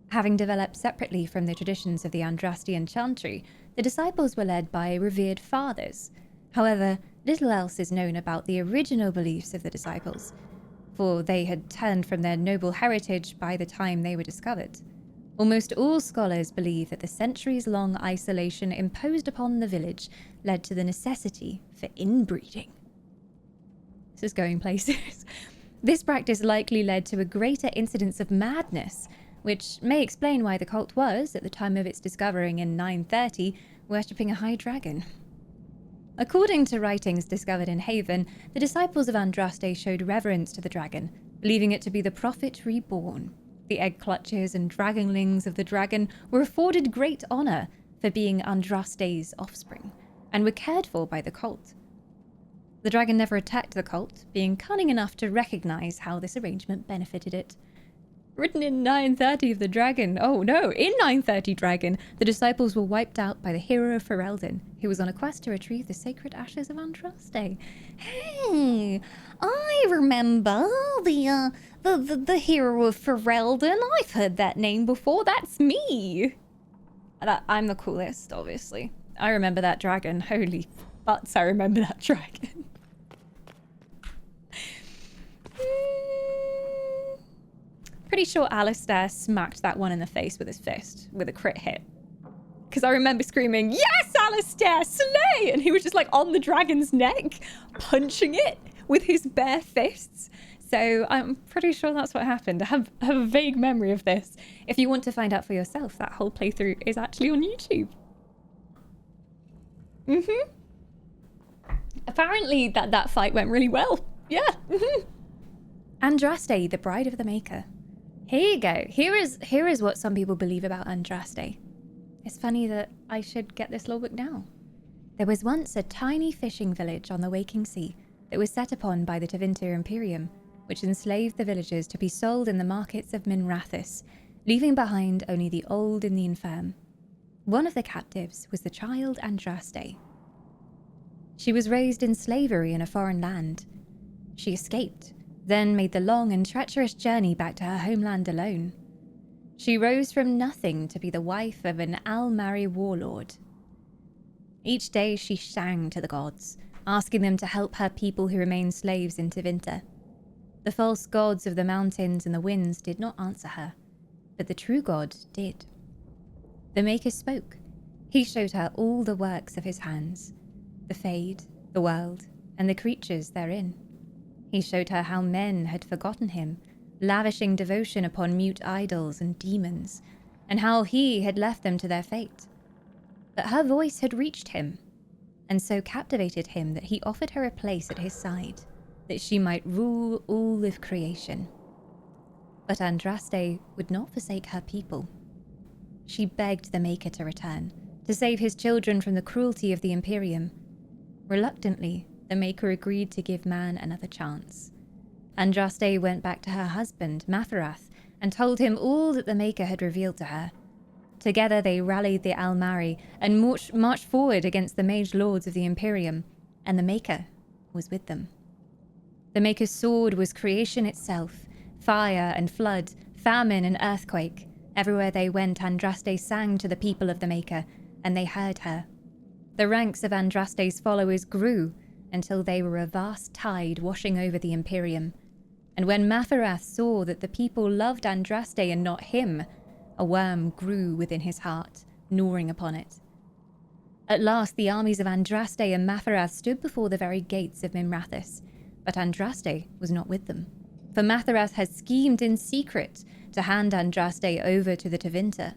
Having developed separately from the traditions of the Andrastian Chantry, the Disciples were led by revered fathers. However, little else is known about the original beliefs of the Disciples, for they had turned from their noble heritage by the time they were discovered. Almost all scholars believe that the centuries-long isolation imposed upon the village led to the necessity for inbreeding. This is going places. This practice likely led to a greater incidence of madness, which may explain why the cult was, at the time of its discovering in 930, worshipping a high dragon. According to writings discovered in Haven, the Disciples of Andraste showed reverence to the dragon, believing it to be the prophet reborn. The egg clutchers and dragonlings of the dragon were afforded great honor for being Andraste's offspring, and were cared for by the cult. The dragon never attacked the cult, being cunning enough to recognize how this arrangement benefited it. Written in 930 of the Dragon. Oh no, in 930 Dragon, the disciples were wiped out by the hero of Ferelden, who was on a quest to retrieve the sacred ashes of Andraste. Hey, I remember the hero of Ferelden. I've heard that name before. That's me. I'm the coolest, obviously. I remember that dragon. Holy butts, I remember that dragon. Pretty sure Alistair smacked that one in the face with his fist with a crit hit. Because I remember screaming, "Yes, Alistair, slay!" And he was just like on the dragon's neck, punching it with his bare fists. So I'm pretty sure that's what happened. I have a vague memory of this. If you want to find out for yourself, that whole playthrough is actually on YouTube. Apparently that fight went really well. Yeah. Andraste, the bride of the Maker. Here you go. Here is what some people believe about Andraste. It's funny that I should get this lawbook now. There was once a tiny fishing village on the Waking Sea that was set upon by the Tevinter Imperium, which enslaved the villagers to be sold in the markets of Minrathous, leaving behind only the old and the infirm. One of the captives was the child Andraste. She was raised in slavery in a foreign land. She escaped, then made the long and treacherous journey back to her homeland alone. She rose from nothing to be the wife of an Almari warlord. Each day she sang to the gods, asking them to help her people who remained slaves in Tevinter. The false gods of the mountains and the winds did not answer her, but the true God did. The Maker spoke. He showed her all the works of his hands, the Fade, the world, and the creatures therein. He showed her how men had forgotten him, lavishing devotion upon mute idols and demons, and how he had left them to their fate. But her voice had reached him, and so captivated him that he offered her a place at his side, that she might rule all of creation. But Andraste would not forsake her people. She begged the Maker to return, to save his children from the cruelty of the Imperium. Reluctantly, the Maker agreed to give man another chance. Andraste went back to her husband, Matherath, and told him all that the Maker had revealed to her. Together they rallied the Almari and marched forward against the mage lords of the Imperium, and the Maker was with them. The Maker's sword was creation itself, fire and flood, famine and earthquake. Everywhere they went, Andraste sang to the people of the Maker, and they heard her. The ranks of Andraste's followers grew until they were a vast tide washing over the Imperium. And when Matherath saw that the people loved Andraste and not him, a worm grew within his heart, gnawing upon it. At last the armies of Andraste and Matherath stood before the very gates of Minrathous, but Andraste was not with them, for Matherath had schemed in secret to hand Andraste over to the Tevinter.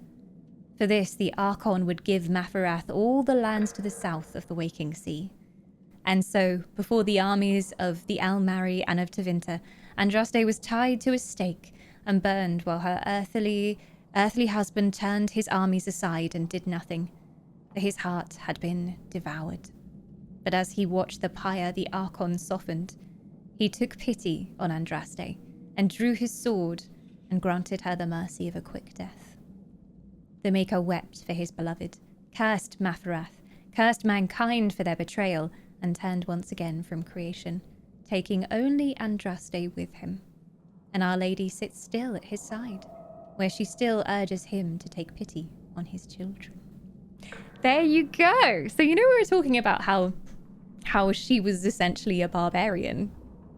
For this, the Archon would give Matherath all the lands to the south of the Waking Sea. And so, before the armies of the Almari and of Tevinter, Andraste was tied to a stake and burned while her earthly husband turned his armies aside and did nothing, for his heart had been devoured. But as he watched the pyre, the Archon softened. He took pity on Andraste and drew his sword and granted her the mercy of a quick death. The Maker wept for his beloved, cursed Matherath, cursed mankind for their betrayal, and turned once again from creation, taking only Andraste with him. And Our Lady sits still at his side, where she still urges him to take pity on his children. There you go. So you know we were talking about how she was essentially a barbarian.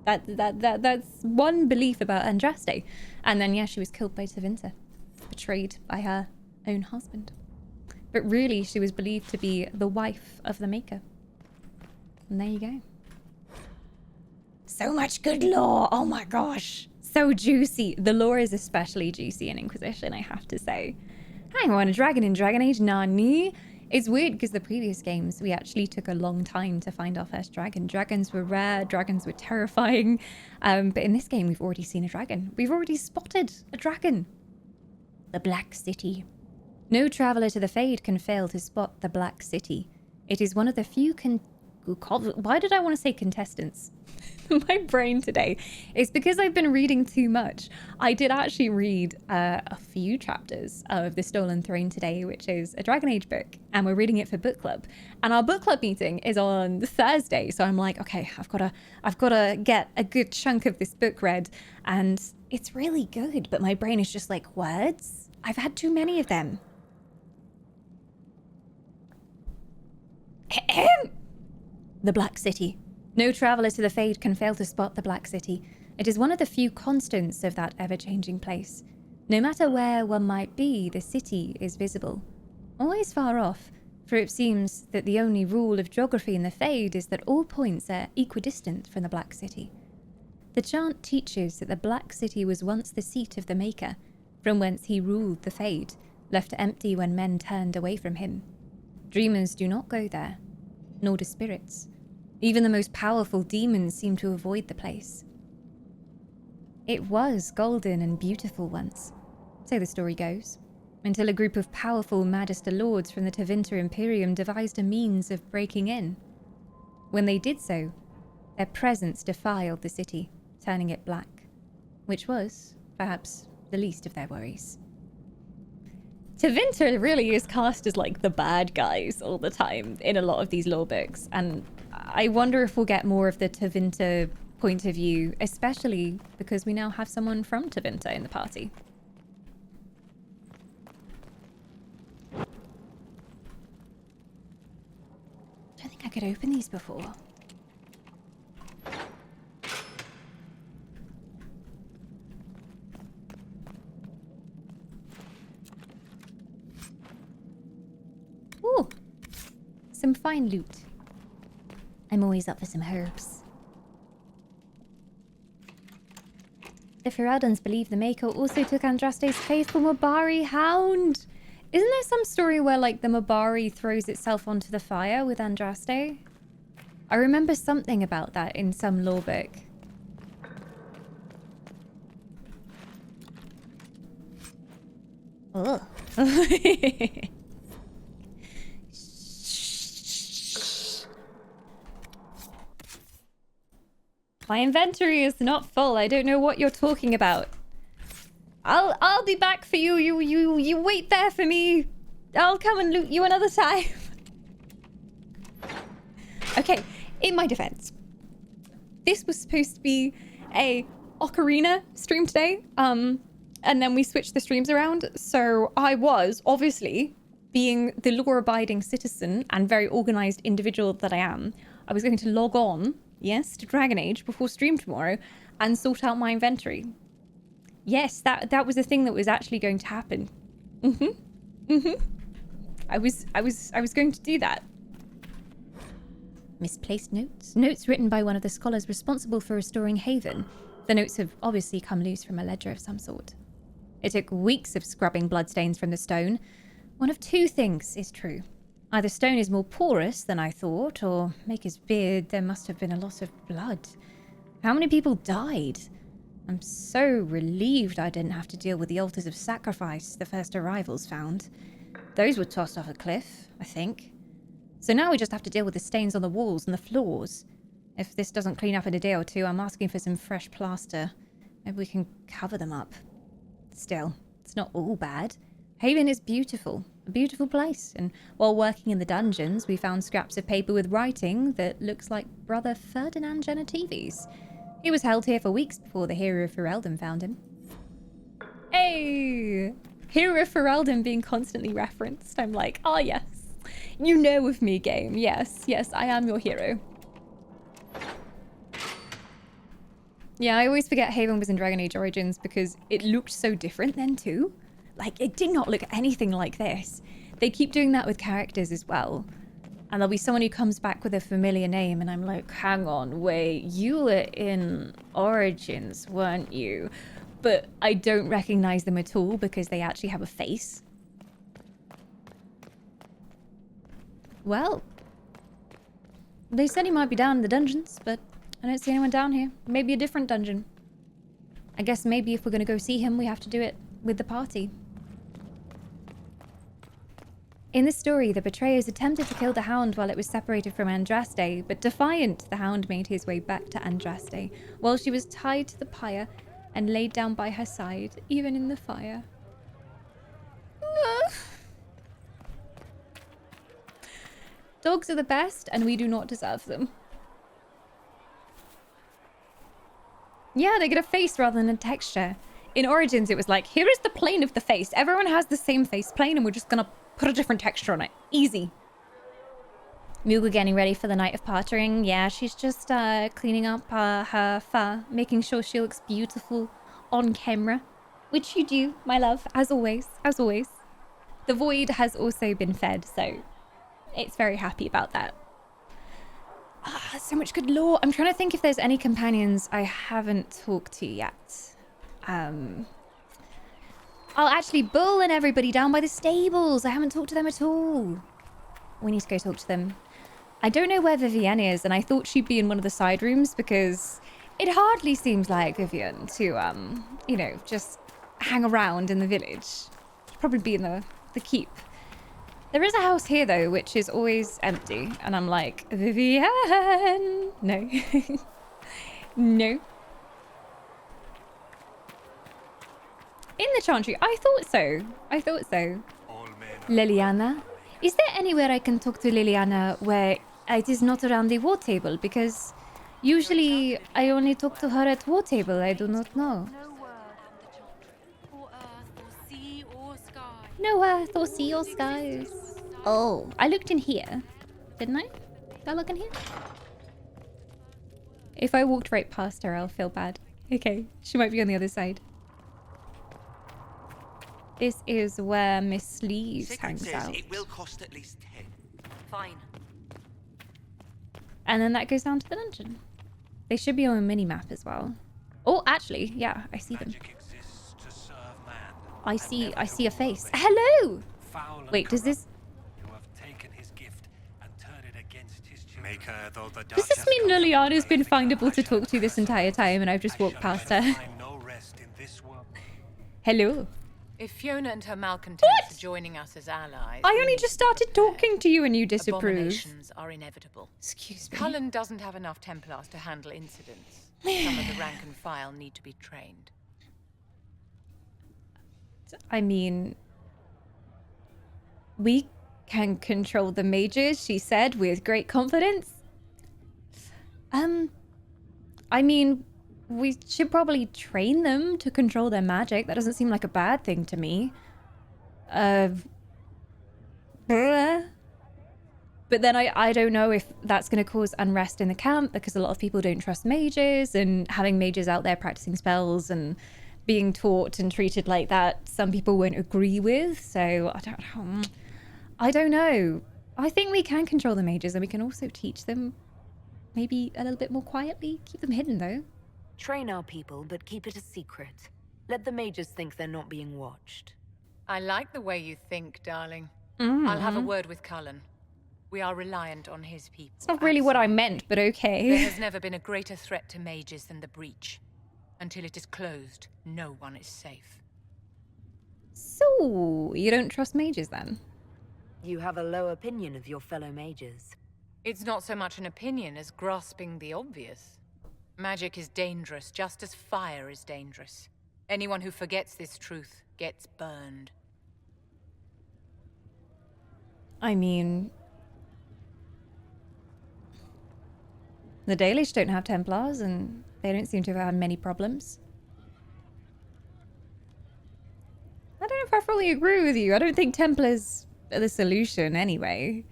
That's one belief about Andraste. And then yeah, she was killed by Tevinter, betrayed by her own husband. But really, she was believed to be the wife of the Maker. And there you go. So much good lore. Oh my gosh. So juicy. The lore is especially juicy in Inquisition, I have to say. Hang on, a dragon in Dragon Age? Nani? It's weird because the previous games, we actually took a long time to find our first dragon. Dragons were rare, dragons were terrifying. But in this game, we've already seen a dragon. We've already spotted a dragon. The Black City. No traveler to the Fade can fail to spot the Black City. It is one of the few why did I want to say contestants? My brain today. It's because I've been reading too much. I did actually read a few chapters of The Stolen Throne today, which is a Dragon Age book, and we're reading it for book club. And our book club meeting is on Thursday, so I'm like, okay, I've got to get a good chunk of this book read, and it's really good, but my brain is just like, words? I've had too many of them. The Black City. No traveller to the Fade can fail to spot the Black City. It is one of the few constants of that ever-changing place. No matter where one might be, the city is visible. Always far off, for it seems that the only rule of geography in the Fade is that all points are equidistant from the Black City. The chant teaches that the Black City was once the seat of the Maker, from whence he ruled the Fade, left empty when men turned away from him. Dreamers do not go there, nor do spirits. Even the most powerful demons seem to avoid the place. It was golden and beautiful once, so the story goes, until a group of powerful Magister Lords from the Tevinter Imperium devised a means of breaking in. When they did so, their presence defiled the city, turning it black, which was, perhaps, the least of their worries. Tevinter really is cast as like the bad guys all the time in a lot of these lore books, and I wonder if we'll get more of the Tevinter point of view, especially because we now have someone from Tevinter in the party. I don't think I could open these before. Ooh, some fine loot. I'm always up for some herbs. The Ferelduns believe the Maker also took Andraste's faithful Mabari hound. Isn't there some story where, like, the Mabari throws itself onto the fire with Andraste? I remember something about that in some lore book. Ugh. My inventory is not full. I don't know what you're talking about. I'll be back for you. You wait there for me. I'll come and loot you another time. Okay, in my defense, this was supposed to be a Ocarina stream today. And then we switched the streams around. So I was, obviously, being the law-abiding citizen and very organized individual that I am, I was going to log on, yes, to Dragon Age before stream tomorrow and sort out my inventory. Yes, that was a thing that was actually going to happen. I was going to do that. Misplaced notes. Notes written by one of the scholars responsible for restoring Haven. The notes have obviously come loose from a ledger of some sort. It took weeks of scrubbing bloodstains from the stone. One of two things is true. Either stone is more porous than I thought, or Maker's beard, there must have been a lot of blood. How many people died? I'm so relieved I didn't have to deal with the altars of sacrifice the first arrivals found. Those were tossed off a cliff, I think. So now we just have to deal with the stains on the walls and the floors. If this doesn't clean up in a day or two, I'm asking for some fresh plaster. Maybe we can cover them up. Still, it's not all bad. Haven is beautiful. A beautiful place. And while working in the dungeons, we found scraps of paper with writing that looks like Brother Ferdinand Genetives. He was held here for weeks before the hero of Ferelden found him. Hey! Hero of Ferelden being constantly referenced. I'm like, oh yes. You know of me, game. Yes, yes, I am your hero. Yeah, I always forget Haven was in Dragon Age Origins because it looked so different then too. Like, it did not look anything like this. They keep doing that with characters as well. And there'll be someone who comes back with a familiar name and I'm like, hang on, wait, you were in Origins, weren't you? But I don't recognize them at all because they actually have a face. Well, they said he might be down in the dungeons, but I don't see anyone down here. Maybe a different dungeon. I guess maybe if we're going to go see him, we have to do it with the party. In the story, the betrayers attempted to kill the Hound while it was separated from Andraste, but defiant, the Hound made his way back to Andraste, while she was tied to the pyre and laid down by her side, even in the fire. Dogs are the best, and we do not deserve them. Yeah, they get a face rather than a texture. In Origins, it was like, here is the plane of the face. Everyone has the same face plane, and we're just gonna put a different texture on it. Easy. Mughal getting ready for the night of partering. Yeah, she's just cleaning up her fur, making sure she looks beautiful on camera. Which you do, my love, as always, as always. The Void has also been fed, so it's very happy about that. Ah, so much good lore. I'm trying to think if there's any companions I haven't talked to yet. Oh, actually, Bull and everybody down by the stables. I haven't talked to them at all. We need to go talk to them. I don't know where Vivienne is, and I thought she'd be in one of the side rooms because it hardly seems like Vivienne to, you know, just hang around in the village. She'd probably be in the keep. There is a house here, though, which is always empty. And I'm like, Vivienne! No. No. In the Chantry. I thought so. I thought so. Liliana. Is there anywhere I can talk to Liliana where it is not around the war table? Because usually I only talk to her at war table. I do not know. No earth or sea or skies. Oh, I looked in here. Didn't I? Did I look in here? If I walked right past her, I'll feel bad. Okay, she might be on the other side. This is where Miss Sleeves hangs out. It will cost at least 10. Fine. And then that goes down to the dungeon. They should be on a mini-map as well. Oh, actually, yeah, I see them. I see a face. Hello! Wait, does this... Does this mean Liliana's been findable to talk to this entire time and I've just walked past her? Hello. If Fiona and her malcontents are joining us as allies... I only just started talking to you and you disapprove. Abominations are inevitable. Excuse me. Cullen doesn't have enough Templars to handle incidents. Some of the rank and file need to be trained. I mean... We can control the mages, she said with great confidence. I mean... We should probably train them to control their magic. That doesn't seem like a bad thing to me. But then I don't know if that's going to cause unrest in the camp because a lot of people don't trust mages, and having mages out there practicing spells and being taught and treated like that, some people won't agree with. So I don't know. I think we can control the mages, and we can also teach them maybe a little bit more quietly. Keep them hidden though. Train our people, but keep it a secret. Let the mages think they're not being watched. I like the way you think, darling. Mm. I'll have a word with Cullen. We are reliant on his people. It's not really what I meant, but okay. There has never been a greater threat to mages than the breach. Until it is closed, no one is safe. So, you don't trust mages then? You have a low opinion of your fellow mages. It's not so much an opinion as grasping the obvious. Magic is dangerous, just as fire is dangerous. Anyone who forgets this truth gets burned. I mean... The Dalish don't have Templars, and they don't seem to have had many problems. I don't know if I fully agree with you. I don't think Templars are the solution anyway.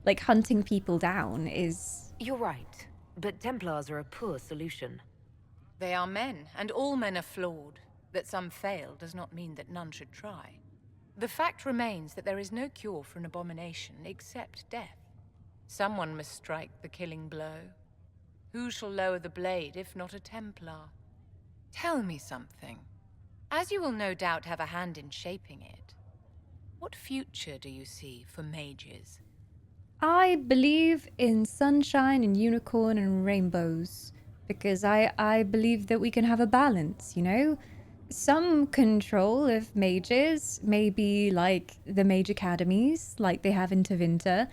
Like, hunting people down is... You're right. But Templars are a poor solution. They are men, and all men are flawed. That some fail does not mean that none should try. The fact remains that there is no cure for an abomination except death. Someone must strike the killing blow. Who shall lower the blade if not a Templar? Tell me something. As you will no doubt have a hand in shaping it, what future do you see for mages? I believe in sunshine and unicorn and rainbows because I believe that we can have a balance, you know? some control of mages, maybe like the mage academies, like they have in Tevinter,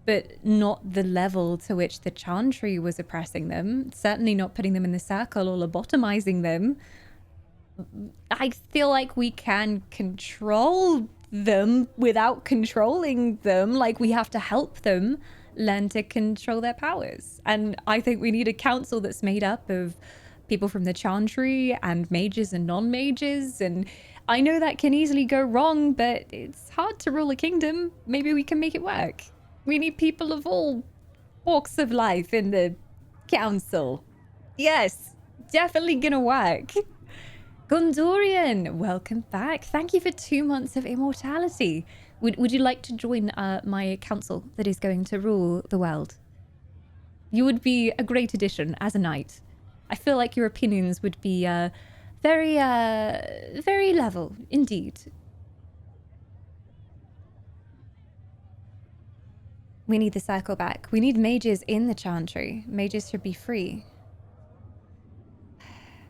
but not the level to which the Chantry was oppressing them. Certainly not putting them in the circle or lobotomizing them. I feel like we can control them without controlling them. Like, we have to help them learn to control their powers. And I think we need a council that's made up of people from the Chantry and mages and non-mages. And I know that can easily go wrong, but it's hard to rule a kingdom. Maybe we can make it work. We need people of all walks of life in the council. Yes, definitely gonna work. Gondorian, welcome back. Thank you for 2 months of immortality. Would you like to join my council that is going to rule the world? You would be a great addition as a knight. I feel like your opinions would be very level, indeed. We need the circle back. We need mages in the Chantry. Mages should be free.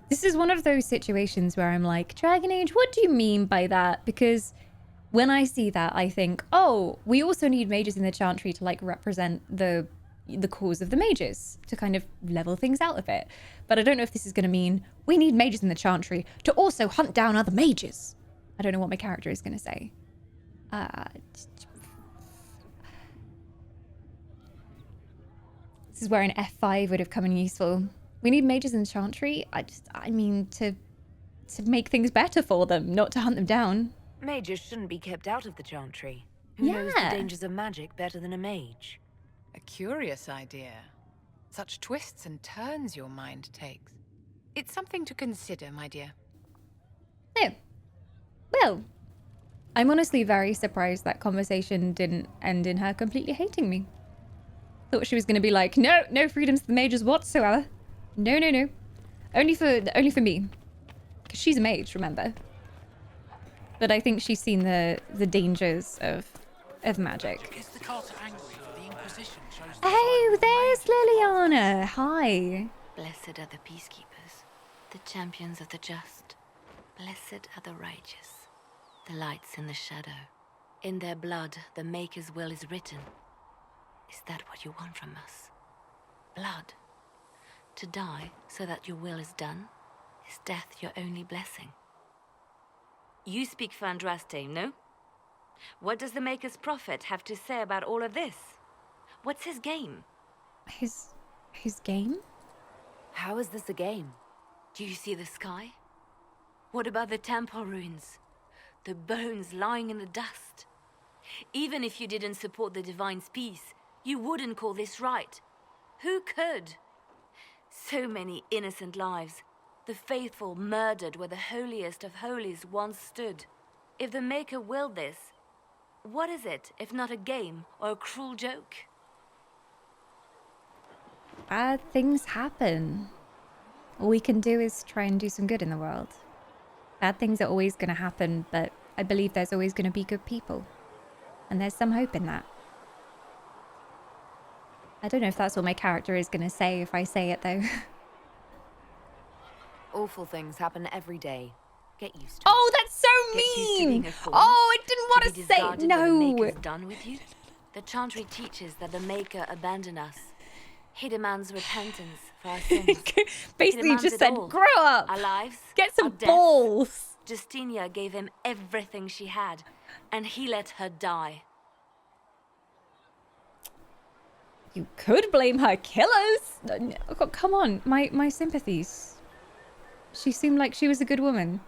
This is one of those situations where I'm like, Dragon Age, what do you mean by that? Because when I see that, I think, oh, we also need mages in the Chantry to like represent the cause of the mages, to kind of level things out a bit. But I don't know if this is going to mean we need mages in the Chantry to also hunt down other mages. I don't know what my character is going to say. This is where an F5 would have come in useful. We need mages in the Chantry. I mean, to make things better for them, not to hunt them down. Mages shouldn't be kept out of the Chantry. Who knows the dangers of magic better than a mage? A curious idea. Such twists and turns your mind takes. It's something to consider, my dear. No. Well, I'm honestly very surprised that conversation didn't end in her completely hating me. Thought she was going to be like, no freedoms to the mages whatsoever. No. Only for me. Because she's a mage, remember. But I think she's seen the dangers of magic. Is the Carter angry that the Inquisition chose Hey, there's Liliana. Hi. Blessed are the peacekeepers, the champions of the just. Blessed are the righteous, the lights in the shadow. In their blood, the Maker's will is written. Is that what you want from us? Blood? To die so that your will is done? Is death your only blessing? You speak for Andraste, no? What does the Maker's prophet have to say about all of this? What's his game? His game? How is this a game? Do you see the sky? What about the temple ruins? The bones lying in the dust? Even if you didn't support the Divine's peace, you wouldn't call this right. Who could? So many innocent lives. The faithful murdered where the holiest of holies once stood. If the Maker willed this, what is it if not a game or a cruel joke? Bad things happen. All we can do is try and do some good in the world. Bad things are always going to happen, but I believe there's always going to be good people. And there's some hope in that. I don't know if that's what my character is going to say if I say it, though. Awful things happen every day. Get used to it. Oh, that's so mean! Oh, I didn't want to say no. The Maker's done with you? The Chantry teaches that the Maker abandoned us. He demands repentance for our sins. Basically just said, grow up! Our lives, get some our deaths. balls! Justinia gave him everything she had, and he let her die. You could blame her killers. Oh, come on, my sympathies. She seemed like she was a good woman.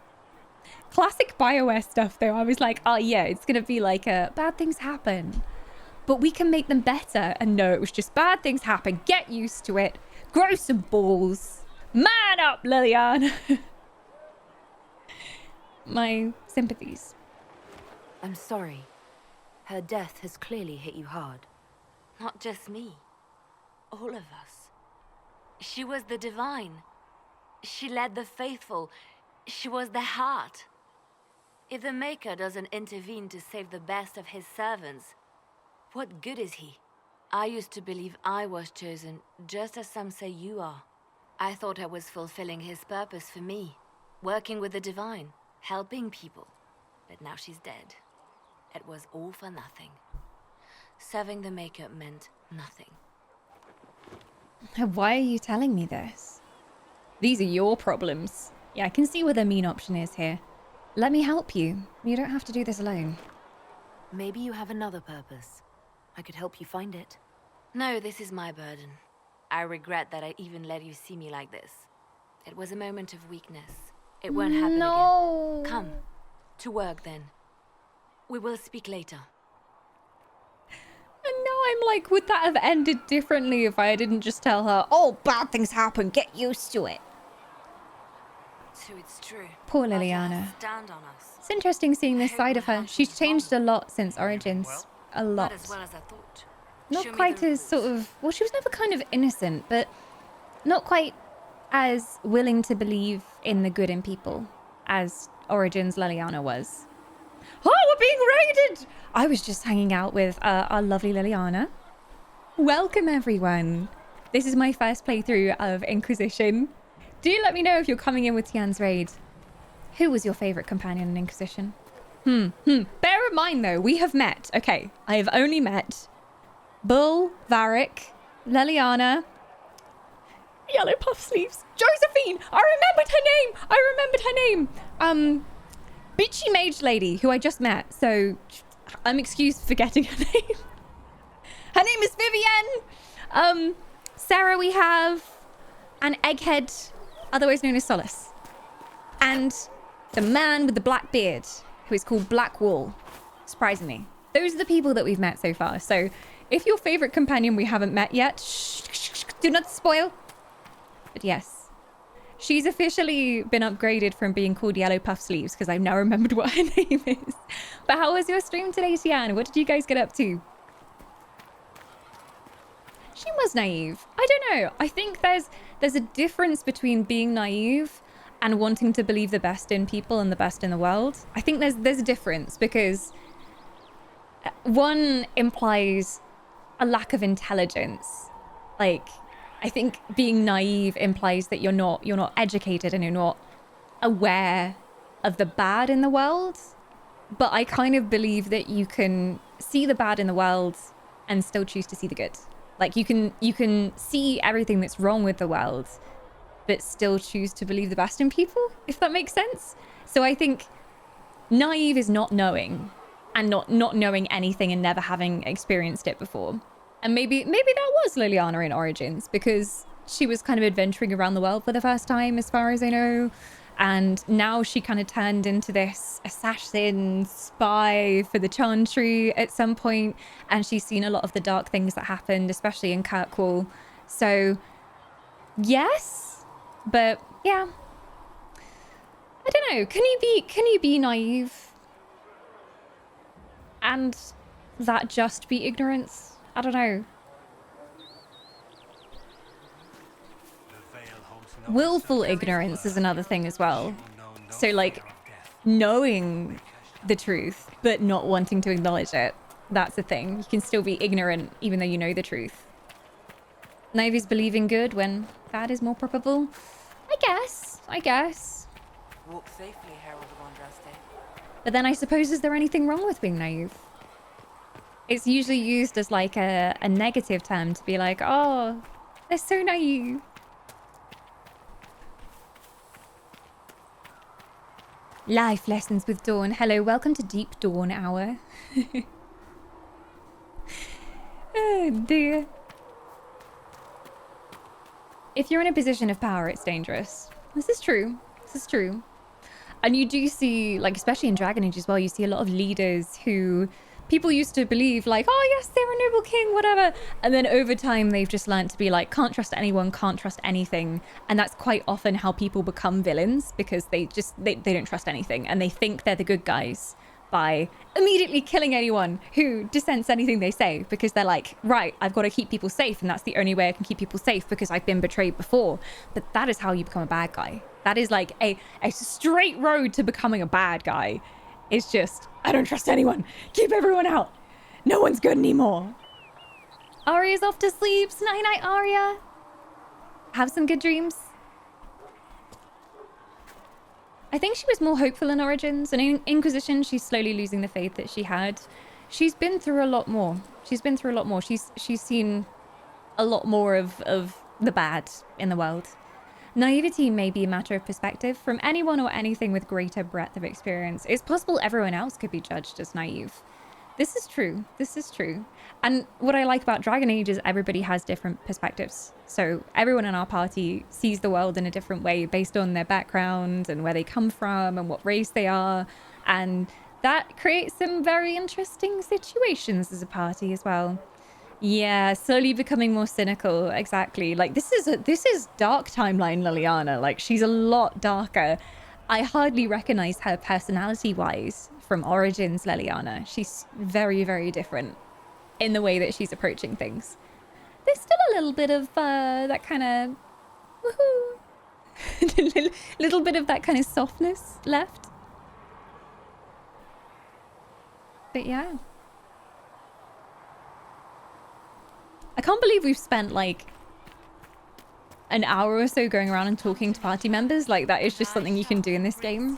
Classic BioWare stuff, though. I was like, oh yeah, it's gonna be like bad things happen, but we can make them better. And no, it was just bad things happen. Get used to it. Grow some balls. Man up, Liliana. My sympathies. I'm sorry. Her death has clearly hit you hard. Not just me. All of us. She was the Divine. She led the faithful. She was their heart. If the Maker doesn't intervene to save the best of his servants, what good is he? I used to believe I was chosen, just as some say you are. I thought I was fulfilling his purpose for me. Working with the divine, helping people. But now she's dead. It was all for nothing. Serving the Maker meant nothing. Why are you telling me this? These are your problems. Yeah, I can see where the mean option is here. Let me help you. You don't have to do this alone. Maybe you have another purpose. I could help you find it. No, this is my burden. I regret that I even let you see me like this. It was a moment of weakness. It won't happen again. Come, to work then. We will speak later. And now I'm like, would that have ended differently if I didn't just tell her, oh, bad things happen, get used to it? So it's true. Poor Leliana. Stand on us. It's interesting seeing this side of her. She's changed a lot since Origins. A lot. Not as well as I thought. Not quite as sort of... Well, she was never kind of innocent, but not quite as willing to believe in the good in people as Origins Leliana was. Oh, we're being raided! I was just hanging out with our lovely Leliana. Welcome, everyone. This is my first playthrough of Inquisition. Do let me know if you're coming in with Tian's raid. Who was your favorite companion in Inquisition? Bear in mind, though, we have met. Okay, I have only met Bull, Varric, Leliana, Yellow Puff Sleeves, Josephine! I remembered her name! Bitchy Mage Lady, who I just met, so I'm excused for forgetting her name. Her name is Vivienne! Sarah we have, and Egghead, otherwise known as Solace. And the man with the black beard, who is called Blackwall, surprisingly. Those are the people that we've met so far, so if your favorite companion we haven't met yet, shh, do not spoil. But yes, she's officially been upgraded from being called Yellow Puff Sleeves because I've now remembered what her name is. But how was your stream today, Tian? What did you guys get up to? She was naive. I don't know. I think there's a difference between being naive and wanting to believe the best in people and the best in the world. I think there's a difference because one implies a lack of intelligence. Like, I think being naive implies that you're not educated and you're not aware of the bad in the world. But I kind of believe that you can see the bad in the world and still choose to see the good. Like you can see everything that's wrong with the world, but still choose to believe the best in people, if that makes sense. So I think naive is not knowing and not knowing anything and never having experienced it before. And maybe that was Leliana in Origins because she was kind of adventuring around the world for the first time, as far as I know. And now she kind of turned into this assassin spy for the Chantry at some point. And she's seen a lot of the dark things that happened, especially in Kirkwall. So, yes, but yeah. I don't know. Can you be naive? And that just be ignorance? I don't know. Willful ignorance is another thing as well. So like knowing the truth but not wanting to acknowledge it. That's the thing. You can still be ignorant even though you know the truth. Naive is believing good when bad is more probable. I guess. Walk safely, Herald of Andraste. But then I suppose, is there anything wrong with being naive? It's usually used as like a negative term to be like, oh, they're so naive. Life lessons with Dawn. Hello, welcome to Deep Dawn Hour. Oh dear. If you're in a position of power, it's dangerous. This is true. And you do see, like, especially in Dragon Age as well, you see a lot of leaders who people used to believe, like, oh yes, they're a noble king, whatever. And then over time, they've just learned to be like, can't trust anyone, can't trust anything. And that's quite often how people become villains, because they don't trust anything. And they think they're the good guys by immediately killing anyone who dissents anything they say, because they're like, right, I've got to keep people safe. And that's the only way I can keep people safe because I've been betrayed before. But that is how you become a bad guy. That is like a straight road to becoming a bad guy. It's just, I don't trust anyone. Keep everyone out. No one's good anymore. Arya's off to sleep. Night night, Arya. Have some good dreams. I think she was more hopeful in Origins, and in Inquisition, she's slowly losing the faith that she had. She's been through a lot more. She's seen a lot more of the bad in the world. Naivety may be a matter of perspective. From anyone or anything with greater breadth of experience, it's possible everyone else could be judged as naive. This is true. This is true. And what I like about Dragon Age is everybody has different perspectives. So everyone in our party sees the world in a different way based on their background and where they come from and what race they are. And that creates some very interesting situations as a party as well. Yeah, slowly becoming more cynical. Exactly. Like this is dark timeline Leliana. Like she's a lot darker. I hardly recognize her personality-wise from Origins Leliana. She's very, very different in the way that she's approaching things. There's still a little bit of that kind of woohoo, little bit of that kind of softness left. But yeah. I can't believe we've spent like an hour or so going around and talking to party members. Like that is just something you can do in this game.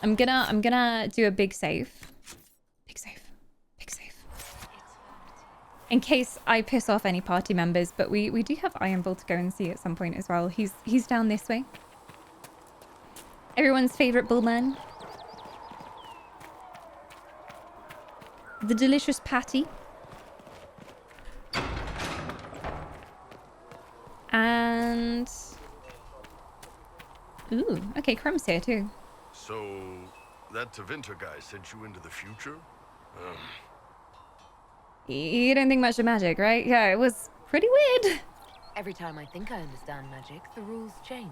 I'm gonna do a big save. Big save. In case I piss off any party members, but we do have Ironbull to go and see at some point as well. He's down this way. Everyone's favorite bullman. The delicious patty. And ooh, okay, Crumb's here too. So that Tevinter guy sent you into the future? You don't think much of magic, right? Yeah, it was pretty weird. Every time I think I understand magic, the rules change.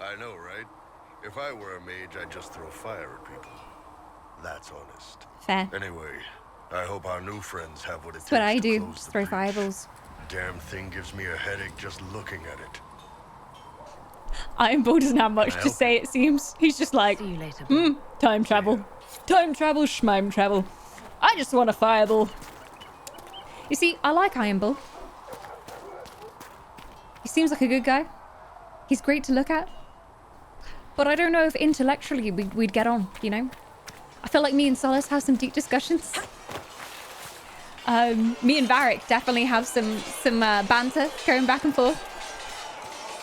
I know, right? If I were a mage, I'd just throw fire at people. That's honest. Fair. Anyway, I hope our new friends have what it takes That's what I to do. close Just the throw breach. fireballs. Damn thing gives me a headache just looking at it. Ironbull doesn't have much to say, it seems. He's just like, See you later, time travel. Time travel, schmime travel. I just want a fireball. You see, I like Ironbull. He seems like a good guy. He's great to look at. But I don't know if intellectually we'd get on, you know? I feel like me and Solace have some deep discussions. Me and Varric definitely have some banter going back and forth.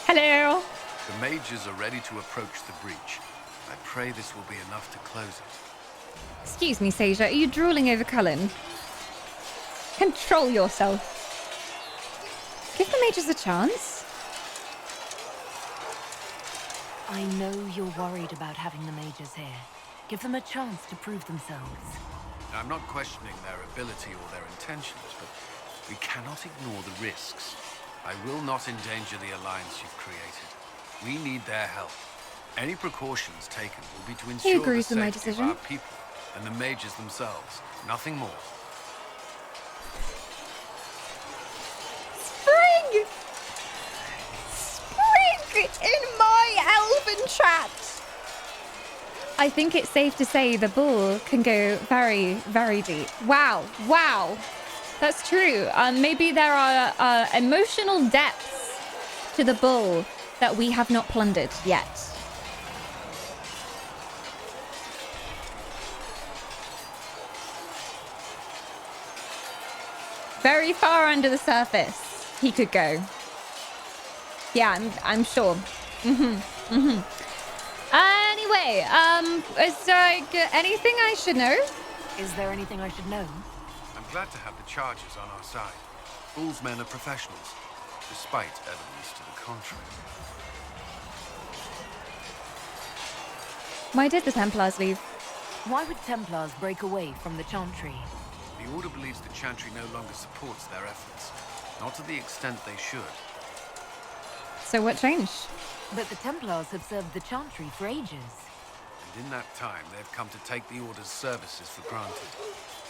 Hello. The mages are ready to approach the breach. I pray this will be enough to close it. Excuse me, Seja, are you drooling over Cullen? Control yourself. Give the mages a chance. I know you're worried about having the mages here. Give them a chance to prove themselves. I'm not questioning their ability or their intentions, but we cannot ignore the risks. I will not endanger the alliance you've created. We need their help. Any precautions taken will be to ensure the agrees with my safety of decision. our people and the mages themselves. Nothing more. Spring! Spring in my elven chat! I think it's safe to say the bull can go very, very deep. Wow, wow. That's true. Maybe there are emotional depths to the bull that we have not plundered yet. Very far under the surface he could go. Yeah, I'm sure. Anyway, is there anything I should know? Is there anything I should know? I'm glad to have the charges on our side. Bull's men are professionals, despite evidence to the contrary. Why did the Templars leave? Why would Templars break away from the Chantry? The Order believes the Chantry no longer supports their efforts. Not to the extent they should. So what changed? But the Templars have served the Chantry for ages. And in that time, they've come to take the Order's services for granted.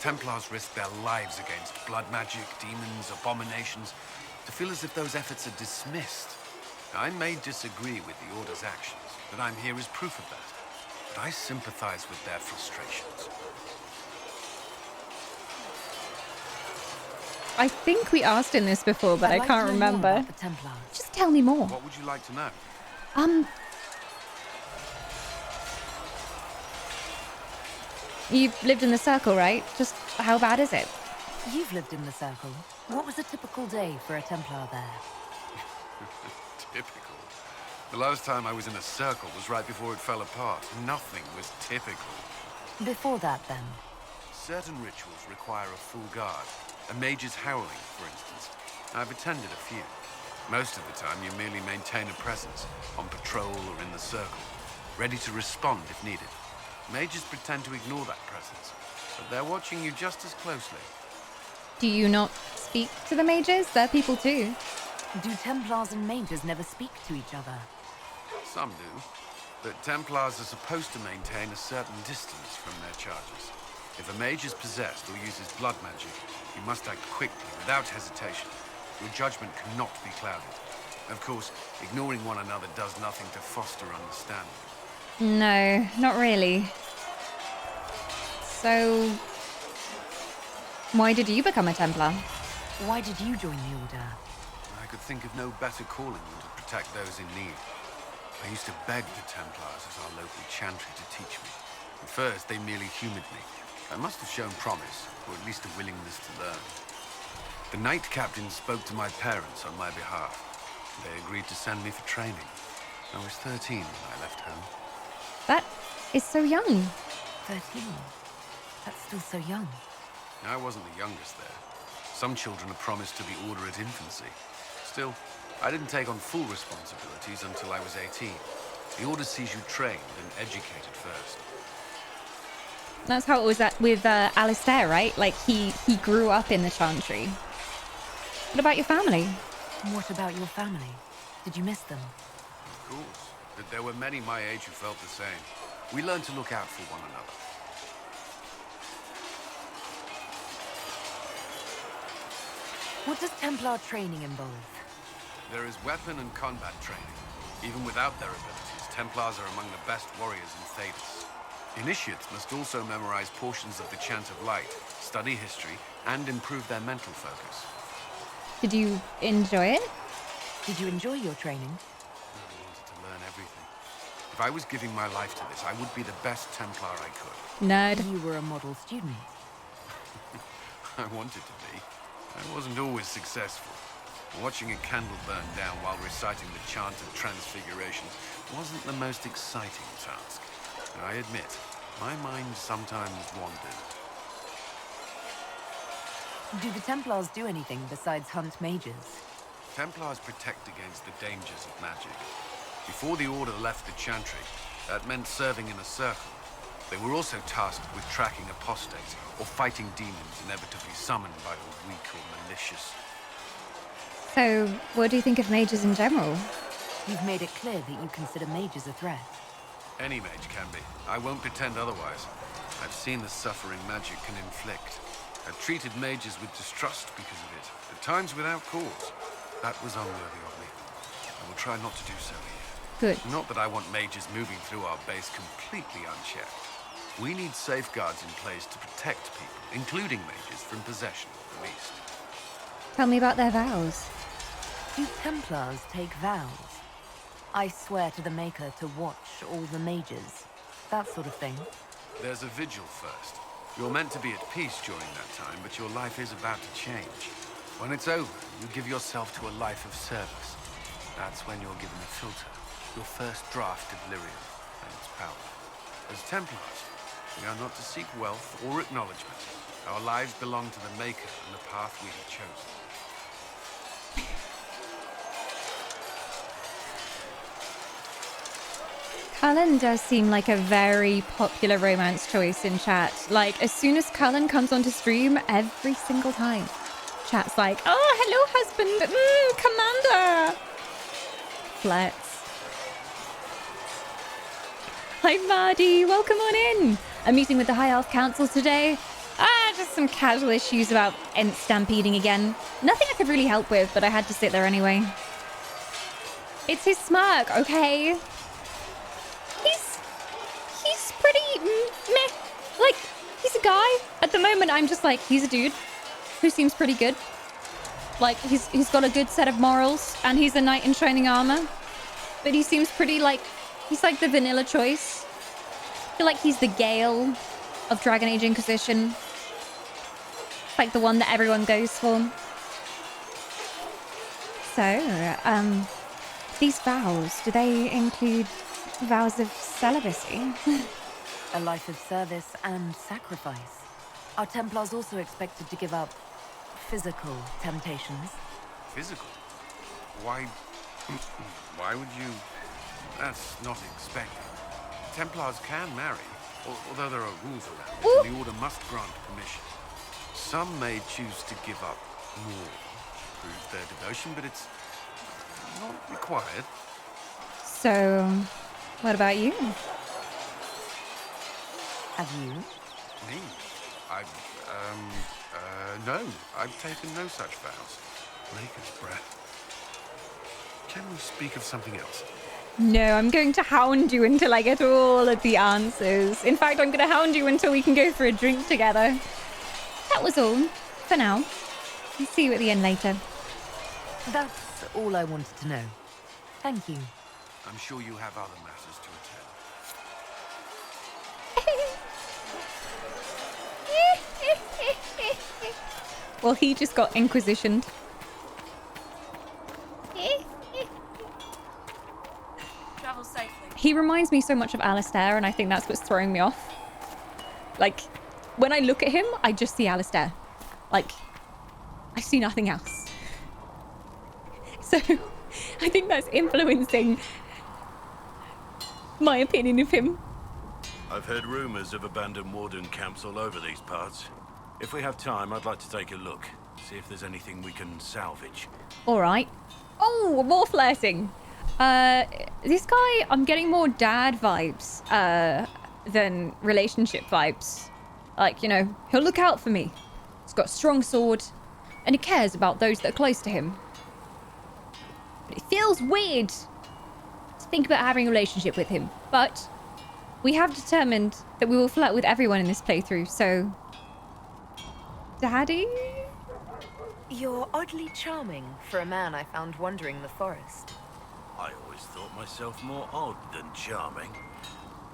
Templars risk their lives against blood magic, demons, abominations, to feel as if those efforts are dismissed. I may disagree with the Order's actions, but I'm here as proof of that. But I sympathize with their frustrations. I think we asked him this before, but I can't remember. The Templars. Just tell me more. What would you like to know? You've lived in the Circle, right? Just how bad is it? You've lived in the Circle. What was a typical day for a Templar there? Typical? The last time I was in a circle was right before it fell apart. Nothing was typical. Before that, then? Certain rituals require a full guard. A mage's howling, for instance. I've attended a few. Most of the time, you merely maintain a presence, on patrol or in the circle, ready to respond if needed. Mages pretend to ignore that presence, but they're watching you just as closely. Do you not speak to the mages? They're people too. Do Templars and mages never speak to each other? Some do, but Templars are supposed to maintain a certain distance from their charges. If a mage is possessed or uses blood magic, you must act quickly, without hesitation. Your judgment cannot be clouded. Of course, ignoring one another does nothing to foster understanding. No, not really. So, why did you become a Templar? Why did you join the Order? I could think of no better calling than to protect those in need. I used to beg the Templars as our local chantry to teach me. At first, they merely humored me. I must have shown promise, or at least a willingness to learn. The Knight Captain spoke to my parents on my behalf. They agreed to send me for training. I was 13 when I left home. That is so young. 13? That's still so young. I wasn't the youngest there. Some children are promised to the Order at infancy. Still, I didn't take on full responsibilities until I was 18. The Order sees you trained and educated first. That's how it was with Alistair, right? Like, he grew up in the Chantry. What about your family? What about your family? Did you miss them? Of course. But there were many my age who felt the same. We learned to look out for one another. What does Templar training involve? There is weapon and combat training. Even without their abilities, Templars are among the best warriors in Thedas. Initiates must also memorize portions of the Chant of Light, study history, and improve their mental focus. Did you enjoy it? Did you enjoy your training? I wanted to learn everything. If I was giving my life to this, I would be the best Templar I could. Nerd. You were a model student. I wanted to be. I wasn't always successful. Watching a candle burn down while reciting the Chant of Transfiguration wasn't the most exciting task. I admit, my mind sometimes wandered. Do the Templars do anything besides hunt mages? Templars protect against the dangers of magic. Before the Order left the Chantry, that meant serving in a circle. They were also tasked with tracking apostates or fighting demons inevitably summoned by the weak or malicious. So, what do you think of mages in general? You've made it clear that you consider mages a threat. Any mage can be. I won't pretend otherwise. I've seen the suffering magic can inflict. I've treated mages with distrust because of it, at times without cause. That was unworthy of me. I will try not to do so here. Good. Not that I want mages moving through our base completely unchecked. We need safeguards in place to protect people, including mages, from possession at the least. Tell me about their vows. Do Templars take vows? I swear to the Maker to watch all the mages. That sort of thing. There's a vigil first. You're meant to be at peace during that time, but your life is about to change. When it's over, you give yourself to a life of service. That's when you're given a filter, your first draft of lyrium and its power. As Templars, we are not to seek wealth or acknowledgement. Our lives belong to the Maker and the path we have chosen. Cullen does seem like a very popular romance choice in chat. Like, as soon as Cullen comes onto stream, every single time, chat's like, oh, hello, husband, commander. Flex. Hi, Mardy, welcome on in. A meeting with the High Elf Council today. Just some casual issues about Ent stampeding again. Nothing I could really help with, but I had to sit there anyway. It's his smirk, okay? He's pretty meh. Like, he's a guy. At the moment, I'm just like, he's a dude who seems pretty good. Like, he's got a good set of morals, and he's a knight in shining armor. But he seems pretty, like, he's like the vanilla choice. I feel like he's the Gale of Dragon Age Inquisition. Like the one that everyone goes for. So, these vows, do they include vows of celibacy? A life of service and sacrifice. Are Templars also expected to give up physical temptations? Physical? Why... why would you... That's not expected. Templars can marry, although there are rules around it, and the Order must grant permission. Some may choose to give up more to prove their devotion, but it's not required. So, what about you? Have you? Me? No. I've taken no such vows. Maker's breath. Can we speak of something else? No, I'm going to hound you until I get all of the answers. In fact, I'm going to hound you until we can go for a drink together. That was all, for now. I'll see you at the end later. That's all I wanted to know. Thank you. I'm sure you have other matters to attend. Well, he just got inquisitioned. Travel safely. He reminds me so much of Alistair, and I think that's what's throwing me off. Like, when I look at him, I just see Alistair. Like, I see nothing else. So, I think that's influencing my opinion of him. I've heard rumors of abandoned warden camps all over these parts. If we have time, I'd like to take a look. See if there's anything we can salvage. All right. Oh, more flirting. This guy, I'm getting more dad vibes than relationship vibes. Like, you know, he'll look out for me. He's got a strong sword, and he cares about those that are close to him. But it feels weird to think about having a relationship with him. But we have determined that we will flirt with everyone in this playthrough, so... Daddy? You're oddly charming for a man I found wandering the forest. I always thought myself more odd than charming.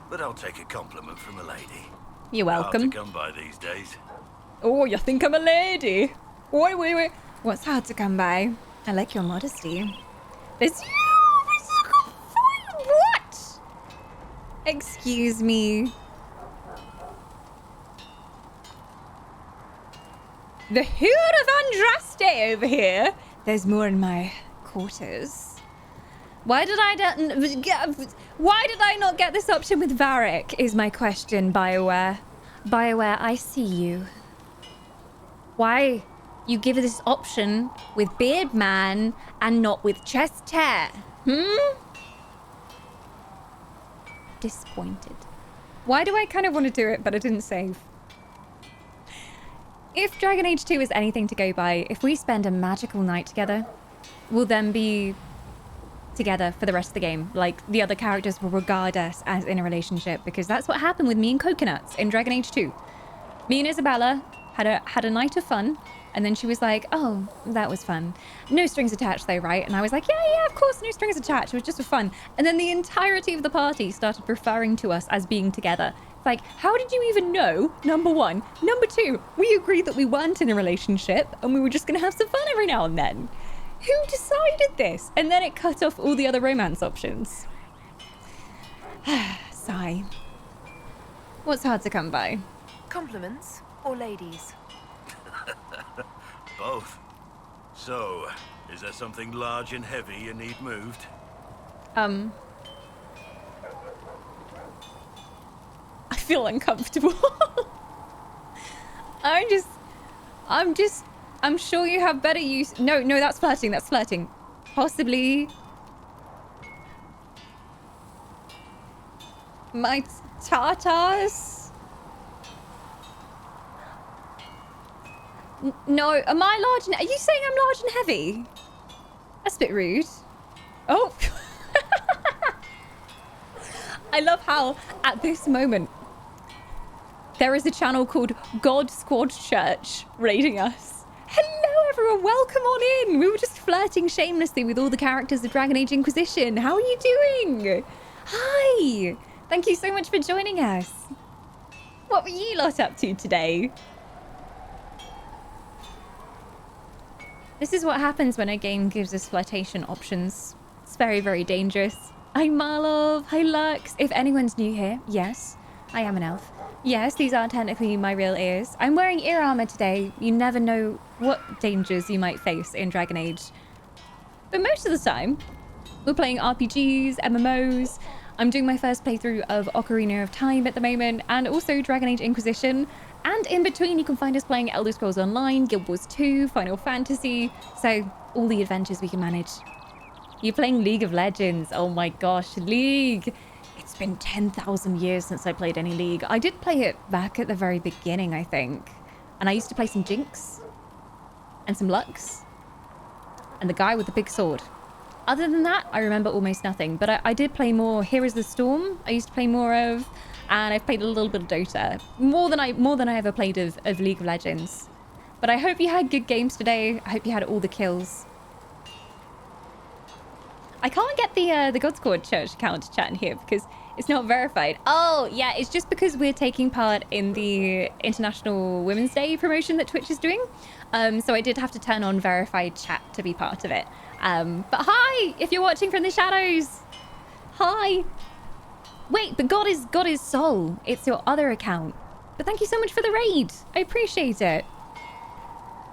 But I'll take a compliment from a lady. You're welcome. Hard to come by these days. Oh, you think I'm a lady? Wait. What's hard to come by? I like your modesty. There's you! What? Excuse me. The Hood of Andraste over here. There's more in my quarters. Why did I not get this option with Varric, is my question, BioWare. BioWare, I see you. Why you give this option with Beardman and not with chest hair? Disappointed. Why do I kind of want to do it, but I didn't save? If Dragon Age 2 is anything to go by, if we spend a magical night together, we'll then be together for the rest of the game. Like, the other characters will regard us as in a relationship, because that's what happened with me and Coconuts in Dragon Age 2. Me and Isabella had a night of fun, and then she was like, oh, that was fun. No strings attached though, right? And I was like, yeah, of course, no strings attached. It was just for fun. And then the entirety of the party started referring to us as being together. Like, how did you even know? Number one. Number two, we agreed that we weren't in a relationship and we were just going to have some fun every now and then. Who decided this? And then it cut off all the other romance options. Sigh. What's hard to come by? Compliments or ladies? Both. So, is there something large and heavy you need moved? I feel uncomfortable. I'm sure you have better use. No, that's flirting. Possibly. My tartars? No, am I large and... Are you saying I'm large and heavy? That's a bit rude. Oh. I love how, at this moment, there is a channel called God Squad Church rating us. Hello, everyone. Welcome on in. We were just flirting shamelessly with all the characters of Dragon Age Inquisition. How are you doing? Hi. Thank you so much for joining us. What were you lot up to today? This is what happens when a game gives us flirtation options. It's very, very dangerous. Hi Marlov, hi Lux. If anyone's new here, yes, I am an elf. Yes, these are technically my real ears. I'm wearing ear armor today. You never know what dangers you might face in Dragon Age. But most of the time, we're playing RPGs, MMOs. I'm doing my first playthrough of Ocarina of Time at the moment, and also Dragon Age Inquisition. And in between, you can find us playing Elder Scrolls Online, Guild Wars 2, Final Fantasy. So, all the adventures we can manage. You're playing League of Legends. Oh my gosh, League. It's been 10,000 years since I played any League. I did play it back at the very beginning, I think. And I used to play some Jinx. And some Lux. And the guy with the big sword. Other than that, I remember almost nothing. But I did play more Heroes of the Storm. I used to play more of... And I've played a little bit of Dota. More than I ever played of League of Legends. But I hope you had good games today. I hope you had all the kills. I can't get the God Squad Church account to chat in here because it's not verified. Oh, yeah, it's just because we're taking part in the International Women's Day promotion that Twitch is doing. So I did have to turn on verified chat to be part of it. But hi, if you're watching from the shadows. Hi. Wait, but God is Sol. It's your other account. But thank you so much for the raid. I appreciate it.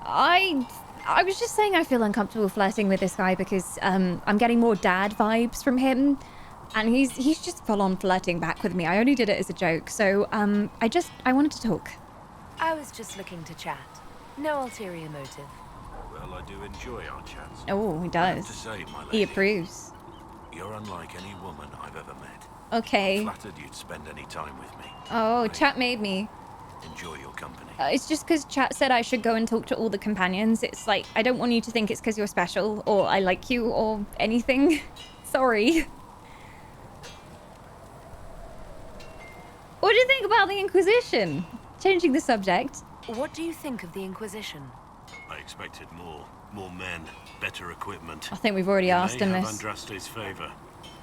I was just saying I feel uncomfortable flirting with this guy because I'm getting more dad vibes from him. And he's just full on flirting back with me. I only did it as a joke. So I wanted to talk. I was just looking to chat. No ulterior motive. Well, I do enjoy our chats. Oh, he does. I have to say, my lady, he approves. You're unlike any woman I've ever met. Okay. I'm flattered you'd spend any time with me. Oh, chat made me. Enjoy your company. It's just because chat said I should go and talk to all the companions. It's like, I don't want you to think it's because you're special or I like you or anything. Sorry. What do you think about the Inquisition? Changing the subject. What do you think of the Inquisition? I expected more. More men, better equipment. I think we've already asked him this. this. Andraste's favor,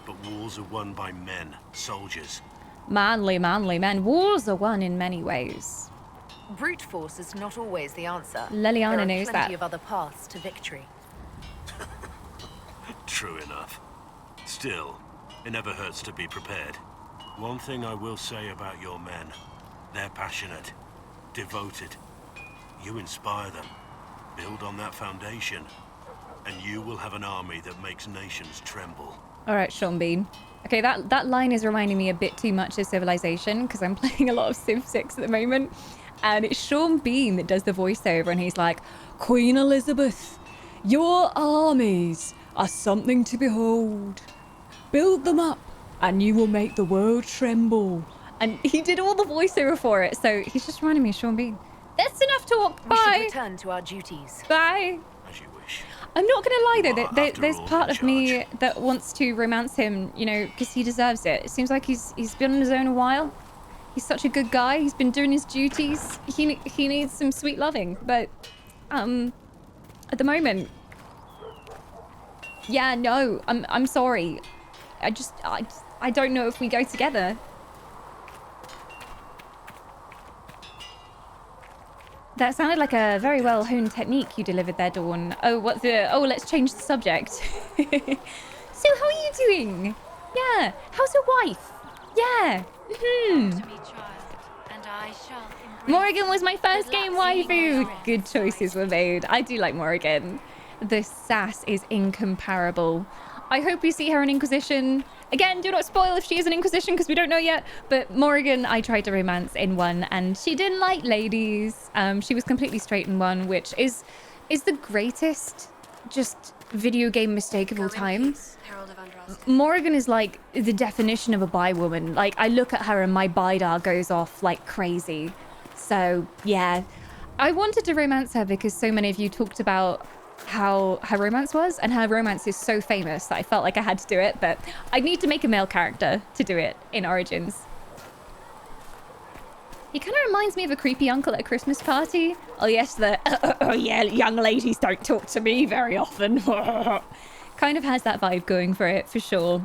but wars are won by men, soldiers. Manly men. Wars are won in many ways. Brute force is not always the answer. Leliana knows that. There are plenty of other paths to victory. True enough. Still, it never hurts to be prepared. One thing I will say about your men. They're passionate, devoted. You inspire them. Build on that foundation, and you will have an army that makes nations tremble. All right, Sean Bean. Okay, that line is reminding me a bit too much of Civilization because I'm playing a lot of Civ 6 at the moment. And it's Sean Bean that does the voiceover and he's like, Queen Elizabeth, your armies are something to behold. Build them up and you will make the world tremble. And he did all the voiceover for it. So he's just reminding me of Sean Bean. That's enough talk. Bye. We should return to our duties. Bye. As you wish. I'm not going to lie, though. There's part of me that wants to romance him, you know, because he deserves it. It seems like he's been on his own a while. He's such a good guy. He's been doing his duties. He needs some sweet loving. But, at the moment... Yeah, no. I'm sorry. I don't know if we go together. That sounded like a very well-honed technique you delivered there, Dawn. Oh, let's change the subject. So, how are you doing? Yeah. How's your wife? Yeah. Morrigan was my first game waifu. Good choices were made. I do like Morrigan. The sass is incomparable. I hope we see her in Inquisition. Again, do not spoil if she is an Inquisition because we don't know yet. But Morrigan, I tried to romance in 1 and she didn't like ladies. She was completely straight in 1, which is the greatest just video game mistake of all time. Morrigan is like the definition of a bi woman. Like, I look at her and my bidar goes off like crazy. So, yeah. I wanted to romance her because so many of you talked about how her romance was, and her romance is so famous that I felt like I had to do it, but I need to make a male character to do it in Origins. He kind of reminds me of a creepy uncle at a Christmas party. Oh yes, yeah, young ladies don't talk to me very often. Kind of has that vibe going for it, for sure.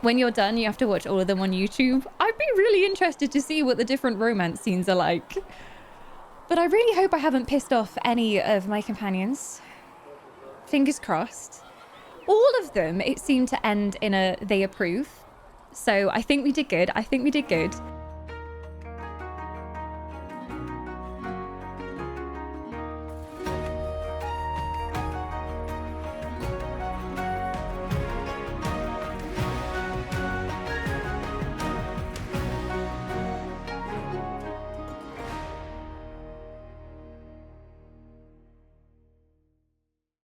When you're done, you have to watch all of them on YouTube. I'd be really interested to see what the different romance scenes are like. But I really hope I haven't pissed off any of my companions. Fingers crossed. All of them, it seemed to end in a they approve. So I think we did good. I think we did good.